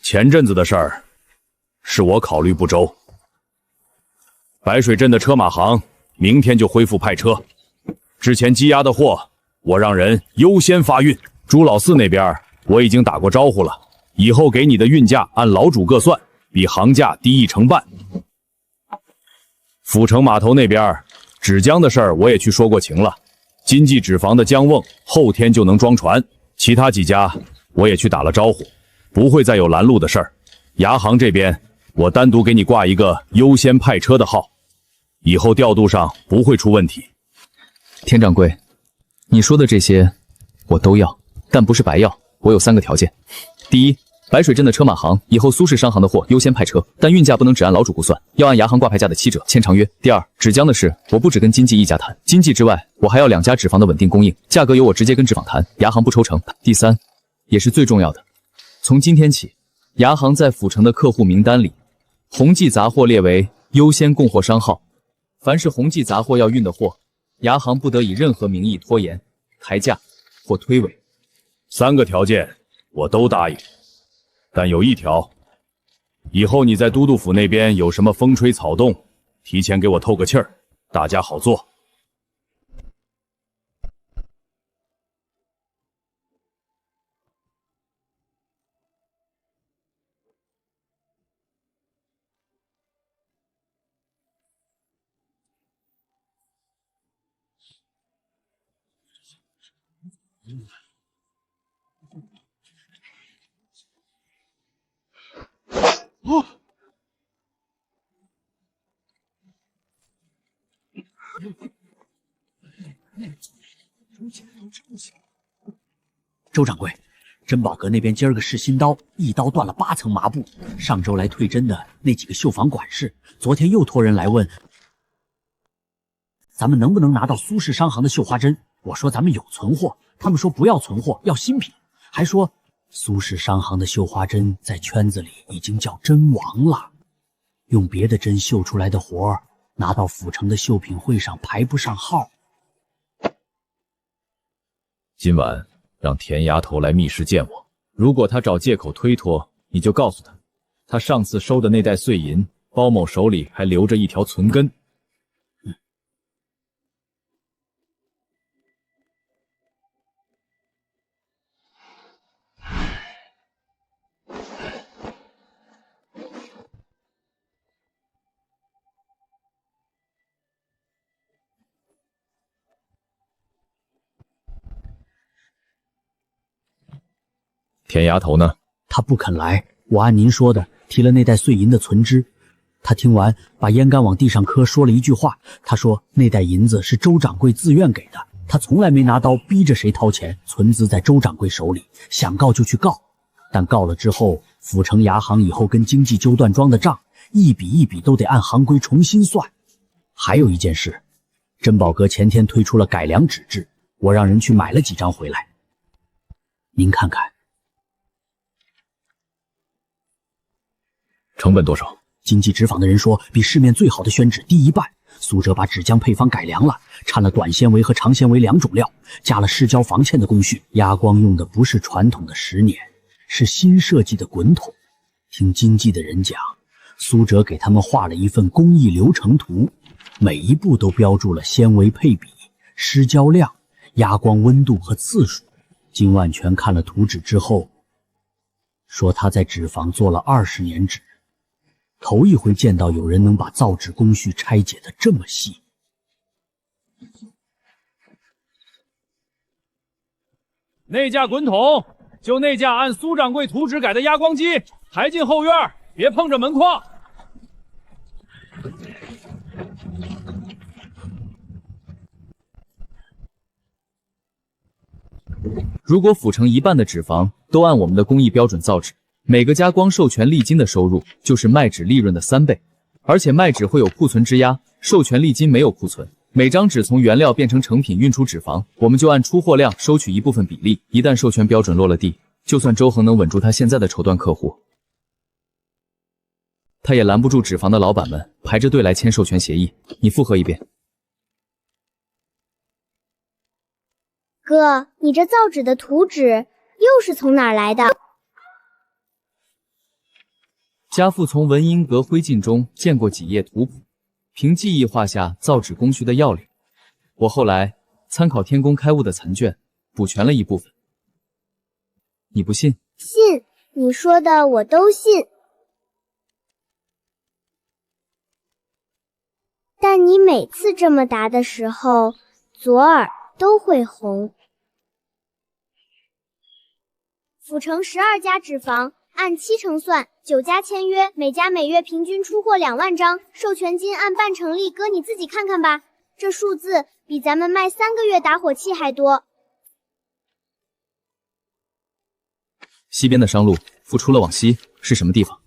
前阵子的事儿是我考虑不周。白水镇的车马行明天就恢复派车，之前积压的货，我让人优先发运。朱老四那边我已经打过招呼了，以后给你的运价按老主各算，比行价低1成半。府城码头那边芷江的事儿我也去说过情了，金记纸坊的江瓮后天就能装船，其他几家我也去打了招呼，不会再有拦路的事儿。牙行这边，我单独给你挂一个优先派车的号，以后调度上不会出问题。田掌柜，你说的这些我都要，但不是白要。我有3个条件：第一，白水镇的车马行以后苏氏商行的货优先派车，但运价不能只按老主估算，要按牙行挂牌价的7折签长约。第二，纸浆的事我不只跟经济一家谈，经济之外，我还要2家纸坊的稳定供应，价格由我直接跟纸坊谈，牙行不抽成。第三，也是最重要的，从今天起，牙行在府城的客户名单里，宏记杂货列为优先供货商号，凡是宏记杂货要运的货，牙行不得以任何名义拖延、抬价或推诿。3个条件我都答应，但有一条，以后你在都督府那边有什么风吹草动，提前给我透个气儿，大家好做。周掌柜，珍宝阁那边今儿个试新刀，一刀断了8层麻布。上周来退针的那几个绣坊管事，昨天又托人来问，咱们能不能拿到苏氏商行的绣花针？我说咱们有存货，他们说不要存货，要新品，还说苏氏商行的绣花针在圈子里已经叫针王了，用别的针绣出来的活儿，拿到府城的绣品会上排不上号。今晚让田丫头来密室见我，如果他找借口推脱，你就告诉他，他上次收的那袋碎银，包某手里还留着一条存根。田丫头呢？他不肯来，我按您说的提了那袋碎银的存支。他听完，把烟杆往地上磕，说了一句话。他说那袋银子是周掌柜自愿给的，他从来没拿刀逼着谁掏钱，存资在周掌柜手里，想告就去告。但告了之后，府城牙行以后跟经济揪断庄的账，一笔一笔都得按行规重新算。还有一件事，珍宝阁前天推出了改良纸质，我让人去买了几张回来，您看看。成本多少？经济纸坊的人说，比市面最好的宣纸低1半。苏浙把纸浆配方改良了，掺了短纤维和长纤维2种料，加了失胶防嵌的工序。压光用的不是传统的10捻，是新设计的滚筒。听经济的人讲，苏浙给他们画了一份工艺流程图，每一步都标注了纤维配比、失胶量、压光温度和次数。金万全看了图纸之后，说他在纸坊做了20年纸，头一回见到有人能把造纸工序拆解得这么细。那架滚筒，就那架按苏掌柜图纸改的压光机，抬进后院，别碰着门框。如果府城一半的纸坊都按我们的工艺标准造纸，每个家光授权利金的收入就是卖纸利润的3倍，而且卖纸会有库存质押，授权利金没有库存。每张纸从原料变成成品运出纸坊，我们就按出货量收取一部分比例。一旦授权标准落了地，就算周恒能稳住他现在的绸缎客户，他也拦不住纸坊的老板们排着队来签授权协议。你复核一遍。哥，你这造纸的图纸又是从哪儿来的？家父从文英阁灰烬中见过几页图谱，凭记忆画下造纸工序的要领。我后来参考天工开物的残卷，补全了一部分。你不信？信，你说的我都信。但你每次这么答的时候，左耳都会红。府城12家纸坊按7成算，9家签约，每家每月平均出货2万张，授权金按半成立，哥你自己看看吧，这数字比咱们卖3个月打火器还多。西边的商路复出了往西是什么地方？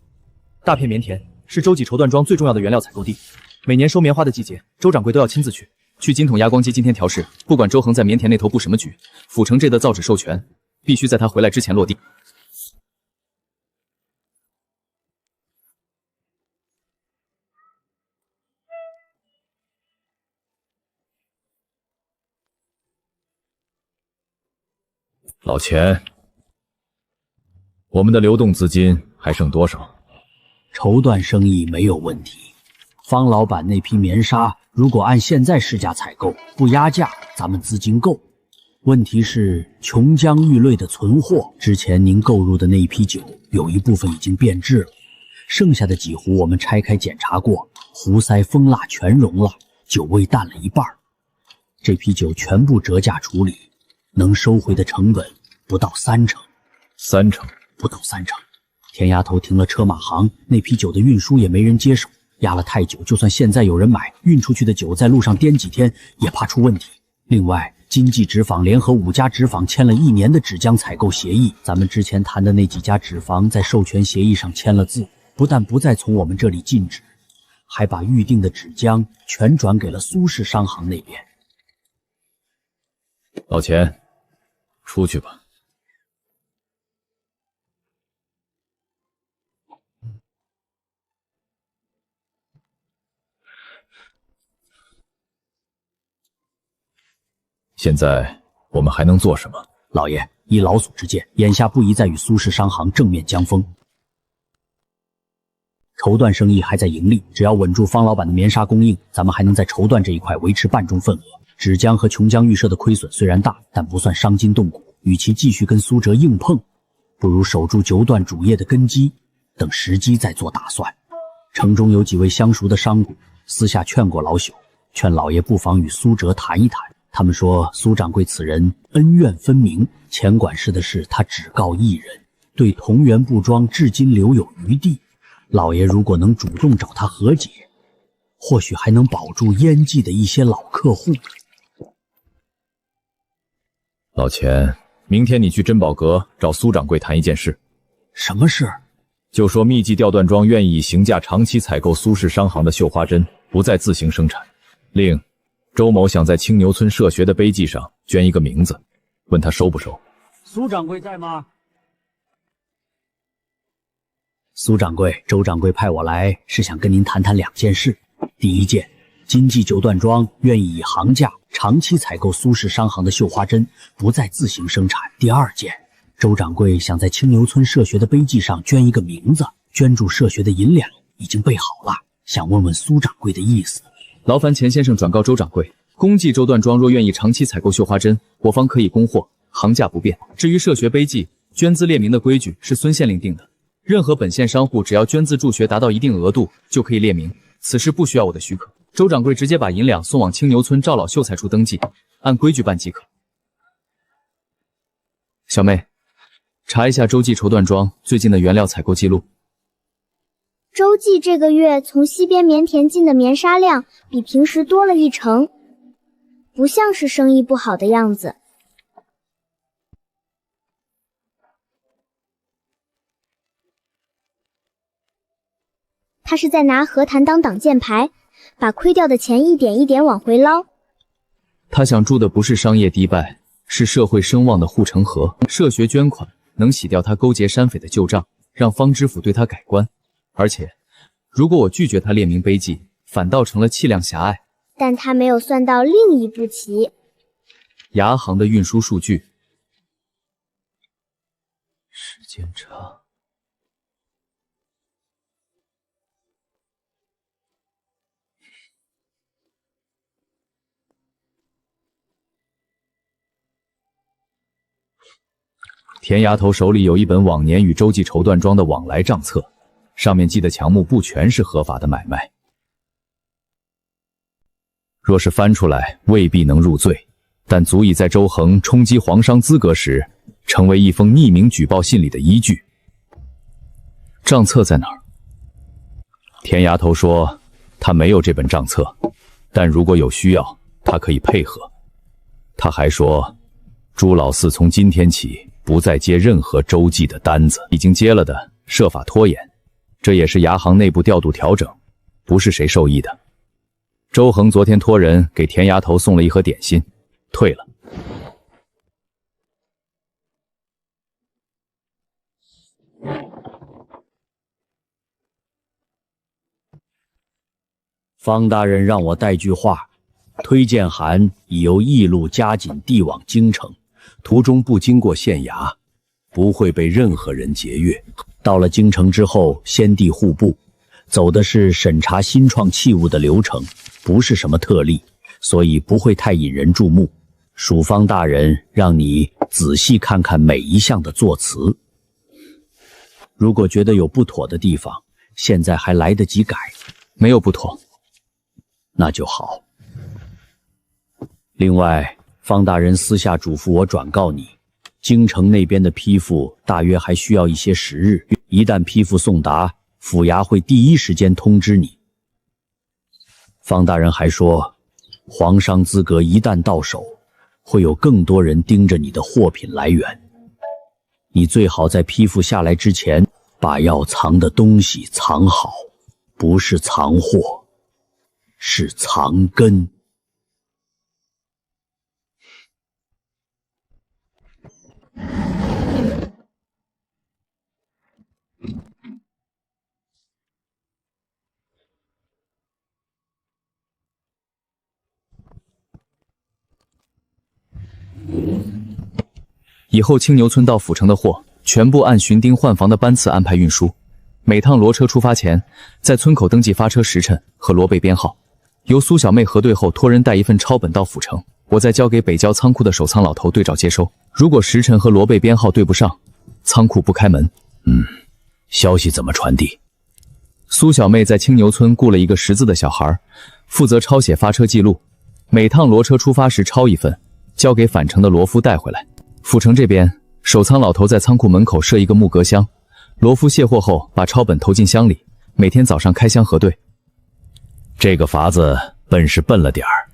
大片棉田是洲际绸缎庄最重要的原料采购地，每年收棉花的季节，周掌柜都要亲自去金筒压光机今天调试，不管周恒在棉田那头布什么局，府城这的造纸授权必须在他回来之前落地。老钱，我们的流动资金还剩多少？绸缎生意没有问题，方老板那批棉纱，如果按现在市价采购，不压价，咱们资金够。问题是琼浆玉类的存货，之前您购入的那一批酒，有一部分已经变质了，剩下的几壶我们拆开检查过，壶塞封蜡全融了，酒味淡了一半。这批酒全部折价处理，能收回的成本不到3成。3成？不到3成。田丫头停了车马行，那批酒的运输也没人接手，压了太久，就算现在有人买，运出去的酒在路上颠几天也怕出问题。另外，金记纸坊联合5家纸坊签了1年的纸浆采购协议，咱们之前谈的那几家纸坊在授权协议上签了字，不但不再从我们这里进纸，还把预定的纸浆全转给了苏氏商行那边。老钱，出去吧。现在我们还能做什么？老爷，依老祖之见，眼下不宜再与苏氏商行正面交锋。绸缎生意还在盈利，只要稳住方老板的棉纱供应，咱们还能在绸缎这一块维持半中份额。纸浆和琼浆玉社的亏损虽然大，但不算伤筋动骨。与其继续跟苏浙硬碰，不如守住九段主业的根基，等时机再做打算。城中有几位相熟的商贾，私下劝过老朽，劝老爷不妨与苏浙谈一谈。他们说苏掌柜此人恩怨分明，钱管事的事他只告一人，对同源布庄至今留有余地。老爷如果能主动找他和解，或许还能保住烟记的一些老客户。老钱，明天你去珍宝阁找苏掌柜谈一件事。什么事？就说秘技吊缎庄愿意以行价长期采购苏氏商行的绣花针，不再自行生产。另周某想在青牛村社学的碑记上捐一个名字，问他收不收。苏掌柜在吗？苏掌柜，周掌柜派我来是想跟您谈谈2件事。第一件，金记九段庄愿意以行价长期采购苏氏商行的绣花针，不再自行生产。第二件，周掌柜想在青牛村社学的碑记上捐一个名字，捐助社学的银两已经备好了，想问问苏掌柜的意思。劳烦钱先生转告周掌柜，公记周缎庄若愿意长期采购绣花针，我方可以供货，行价不变。至于社学碑记捐资列明的规矩是孙县令定的，任何本县商户只要捐资助学达到一定额度，就可以列明，此事不需要我的许可。周掌柜直接把银两送往青牛村赵老秀才处登记，按规矩办即可。小妹，查一下洲际绸缎庄最近的原料采购记录。洲际这个月从西边棉田进的棉纱量比平时多了1成，不像是生意不好的样子。他是在拿和谈当挡箭牌，把亏掉的钱一点一点往回捞。他想筑的不是商业迪拜，是社会声望的护城河。社学捐款能洗掉他勾结山匪的旧账，让方知府对他改观。而且，如果我拒绝他列明碑记，反倒成了气量狭隘。但他没有算到另一步棋，牙行的运输数据。时间差。田丫头手里有一本往年与洲际绸缎庄的往来账册，上面记的项目不全是合法的买卖。若是翻出来，未必能入罪，但足以在周恒冲击皇商资格时，成为一封匿名举报信里的依据。账册在哪儿？田丫头说他没有这本账册，但如果有需要，他可以配合。他还说，朱老四从今天起不再接任何周记的单子，已经接了的设法拖延，这也是牙行内部调度调整，不是谁受益的。周恒昨天托人给田丫头送了一盒点心，退了。方大人让我带句话，推荐函已由义路加紧递往京城，途中不经过县衙，不会被任何人劫阅。到了京城之后，先递户部，走的是审查新创器物的流程，不是什么特例，所以不会太引人注目。属方大人让你仔细看看每一项的作词，如果觉得有不妥的地方，现在还来得及改。没有不妥。那就好。另外，方大人私下嘱咐我转告你，京城那边的批复大约还需要一些时日，一旦批复送达，府衙会第一时间通知你。方大人还说，皇商资格一旦到手，会有更多人盯着你的货品来源。你最好在批复下来之前，把要藏的东西藏好，不是藏货，是藏根。以后青牛村到府城的货，全部按巡丁换房的班次安排运输。每趟骡车出发前，在村口登记发车时辰和骡背编号，由苏小妹核对后，托人带一份抄本到府城，我再交给北郊仓库的守仓老头对照接收。如果时辰和骡背编号对不上，仓库不开门。消息怎么传递？苏小妹在青牛村雇了一个识字的小孩，负责抄写发车记录，每趟骡车出发时抄一份，交给返程的骡夫带回来。府城这边，守仓老头在仓库门口设一个木格箱，骡夫卸货后把抄本投进箱里，每天早上开箱核对。这个法子笨是笨了点儿，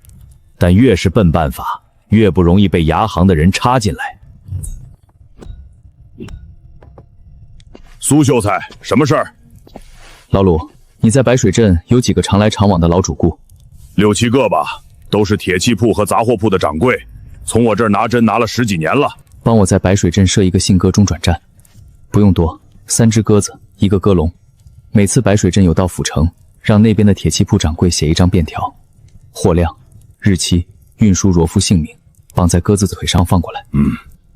但越是笨办法，越不容易被牙行的人插进来。苏秀才，什么事儿？老鲁，你在白水镇有几个常来常往的老主顾？6、7个吧，都是铁器铺和杂货铺的掌柜，从我这儿拿针拿了10几年了。帮我在白水镇设一个信鸽中转站，不用多，3只鸽子，1个鸽笼。每次白水镇有到府城，让那边的铁器铺掌柜写一张便条，货量、日期、运输骡夫姓名，绑在鸽子腿上放过来。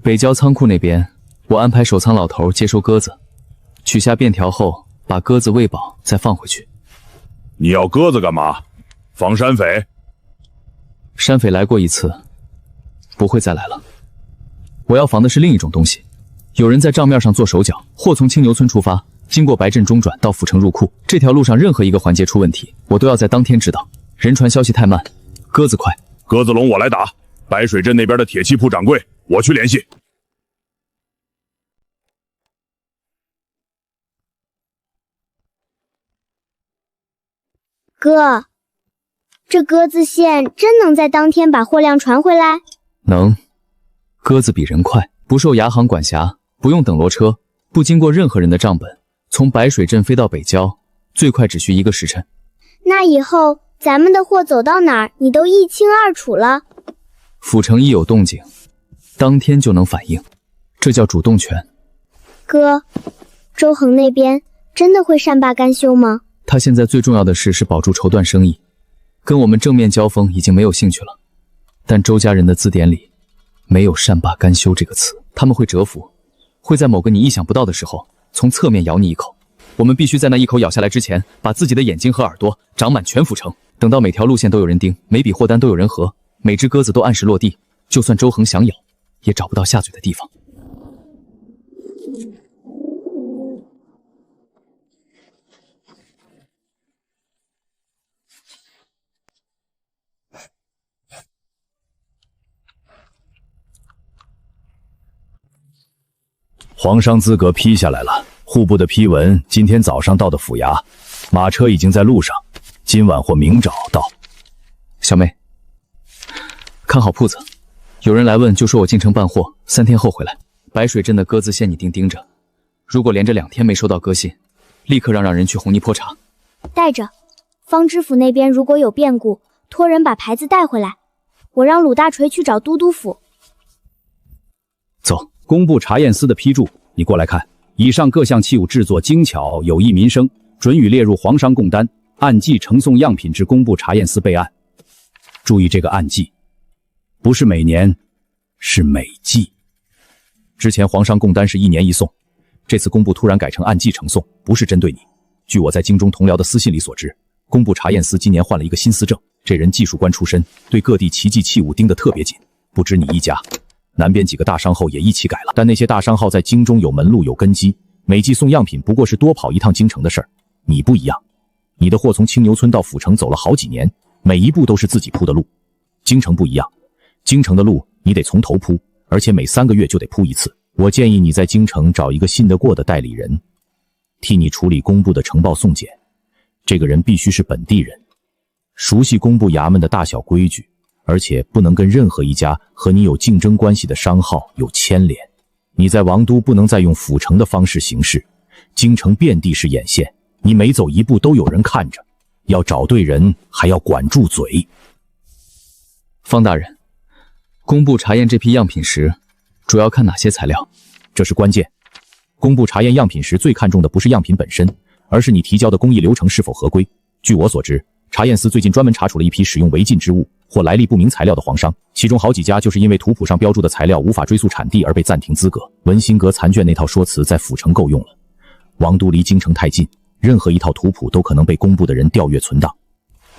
北郊仓库那边，我安排守仓老头接收鸽子，取下便条后，把鸽子喂饱再放回去。你要鸽子干嘛？防山匪？山匪来过一次，不会再来了。我要防的是另一种东西，有人在账面上做手脚，货从青牛村出发，经过白镇中转到府城入库，这条路上任何一个环节出问题，我都要在当天知道。人传消息太慢，鸽子快。鸽子笼我来打，白水镇那边的铁器铺掌柜，我去联系。哥，这鸽子线真能在当天把货量传回来？能。鸽子比人快，不受牙行管辖，不用等骡车，不经过任何人的账本，从白水镇飞到北郊，最快只需1个时辰。那以后咱们的货走到哪儿，你都一清二楚了。府城一有动静，当天就能反应，这叫主动权。哥，周恒那边真的会善罢甘休吗？他现在最重要的事是保住绸缎生意，跟我们正面交锋已经没有兴趣了。但周家人的字典里没有善罢甘休这个词，他们会蛰伏，会在某个你意想不到的时候从侧面咬你一口。我们必须在那一口咬下来之前，把自己的眼睛和耳朵长满全府城，等到每条路线都有人盯，每笔货单都有人核，每只鸽子都按时落地，就算周恒想咬，也找不到下嘴的地方。皇商资格批下来了，户部的批文今天早上到的府衙，马车已经在路上，今晚或明早到。小妹，看好铺子，有人来问就说我进城办货，3天后回来。白水镇的鸽子线你盯着，如果连着2天没收到鸽信，立刻让人去红泥坡查。带着。方知府那边如果有变故，托人把牌子带回来。我让鲁大锤去找都督府。走，工部查验司的批注，你过来看。以上各项器物制作精巧，有益民生，准予列入皇商贡单，按季呈送样品至工部查验司备案。注意这个按季，不是每年，是每季。之前皇商贡单是1年1送，这次工部突然改成按季呈送，不是针对你。据我在京中同僚的私信里所知，工部查验司今年换了一个新司正，这人技术官出身，对各地奇迹器物盯得特别紧。不止你一家，南边几个大商号也一起改了。但那些大商号在京中有门路有根基，每季送样品不过是多跑一趟京城的事儿。你不一样，你的货从青牛村到府城走了好几年，每一步都是自己铺的路。京城不一样，京城的路你得从头铺，而且每3个月就得铺一次。我建议你在京城找一个信得过的代理人，替你处理工部的呈报送检。这个人必须是本地人，熟悉工部衙门的大小规矩，而且不能跟任何一家和你有竞争关系的商号有牵连。你在王都不能再用府城的方式行事，京城遍地是眼线，你每走一步都有人看着，要找对人，还要管住嘴。方大人，工部查验这批样品时，主要看哪些材料？这是关键。工部查验样品时最看重的不是样品本身，而是你提交的工艺流程是否合规。据我所知，查验司最近专门查处了一批使用违禁之物或来历不明材料的皇商，其中好几家就是因为图谱上标注的材料无法追溯产地而被暂停资格。文辛格残卷那套说辞在府城够用了，王都离京城太近，任何一套图谱都可能被工部的人调阅存档。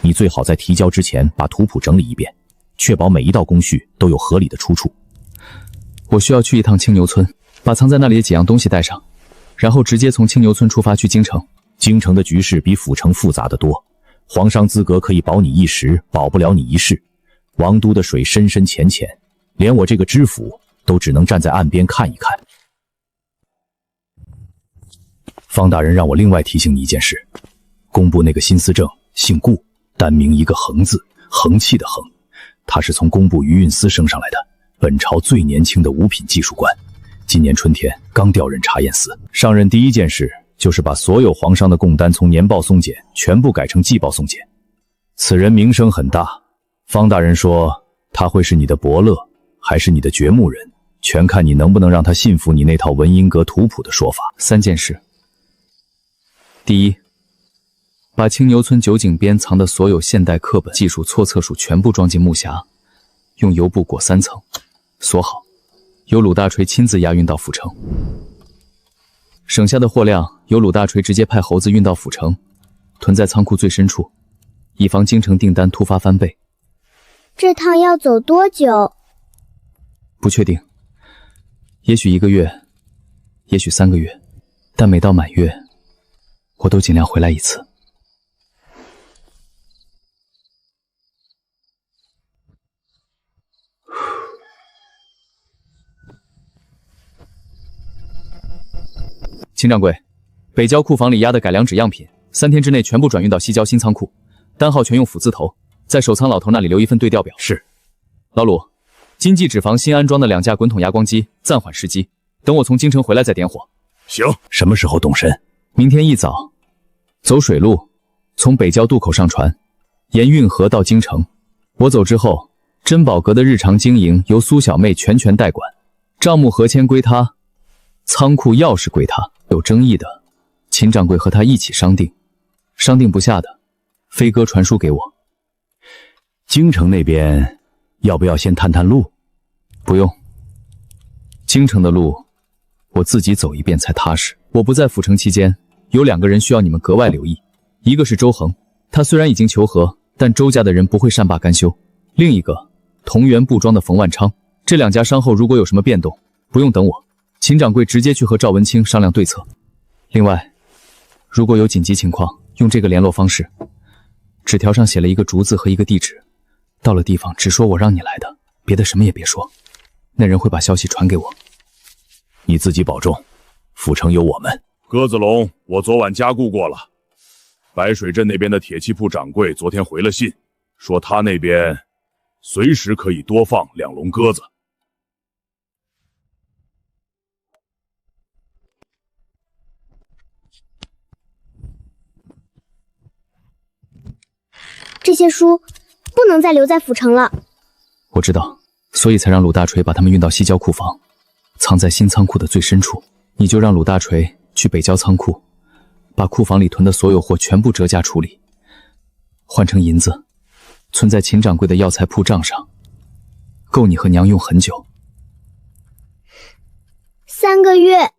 你最好在提交之前把图谱整理一遍，确保每一道工序都有合理的出处。我需要去一趟青牛村，把藏在那里的几样东西带上，然后直接从青牛村出发去京城。京城的局势比府城复杂得多，皇商资格可以保你一时，保不了你一世。王都的水深深浅浅，连我这个知府都只能站在岸边看一看。方大人让我另外提醒你一件事，工部那个新司正姓顾，单名一个横字，横气的横，他是从工部余运司升上来的，本朝最年轻的五品技术官，今年春天刚调任查验司。上任第一件事就是把所有皇商的贡单从年报送检全部改成季报送检。此人名声很大，方大人说他会是你的伯乐，还是你的掘墓人，全看你能不能让他信服你那套文英阁图谱的说法。3件事。第一，把青牛村酒井边藏的所有现代课本、技术错册书全部装进木匣，用油布裹3层，锁好，由鲁大锤亲自押运到府城。省下的货量由鲁大锤直接派猴子运到府城，囤在仓库最深处，以防京城订单突发翻倍。这趟要走多久？不确定，也许1个月，也许3个月，但每到满月，我都尽量回来一次。秦掌柜，北郊库房里压的改良纸样品，3天之内全部转运到西郊新仓库，单号全用府字头，在守仓老头那里留一份对调表。是。老鲁，金记纸房新安装的2架滚筒压光机暂缓试机，等我从京城回来再点火。行，什么时候动身？明天一早，走水路，从北郊渡口上船，沿运河到京城。我走之后，珍宝阁的日常经营由苏小妹全权代管，账目核签归她，仓库钥匙归她。有争议的，秦掌柜和他一起商定，商定不下的，飞鸽传书给我。京城那边要不要先探探路？不用，京城的路我自己走一遍才踏实。我不在府城期间，有2个人需要你们格外留意，一个是周恒，他虽然已经求和，但周家的人不会善罢甘休；另一个同源布庄的冯万昌。这2家商后如果有什么变动，不用等我，秦掌柜直接去和赵文清商量对策。另外，如果有紧急情况，用这个联络方式。纸条上写了一个竹字和一个地址，到了地方只说我让你来的，别的什么也别说。那人会把消息传给我。你自己保重，府城有我们。鸽子笼我昨晚加固过了。白水镇那边的铁器铺掌柜昨天回了信，说他那边随时可以多放2笼鸽子。这些书不能再留在府城了。我知道，所以才让鲁大锤把他们运到西郊库房，藏在新仓库的最深处。你就让鲁大锤去北郊仓库，把库房里囤的所有货全部折价处理，换成银子，存在秦掌柜的药材铺账上，够你和娘用很久。 3个月。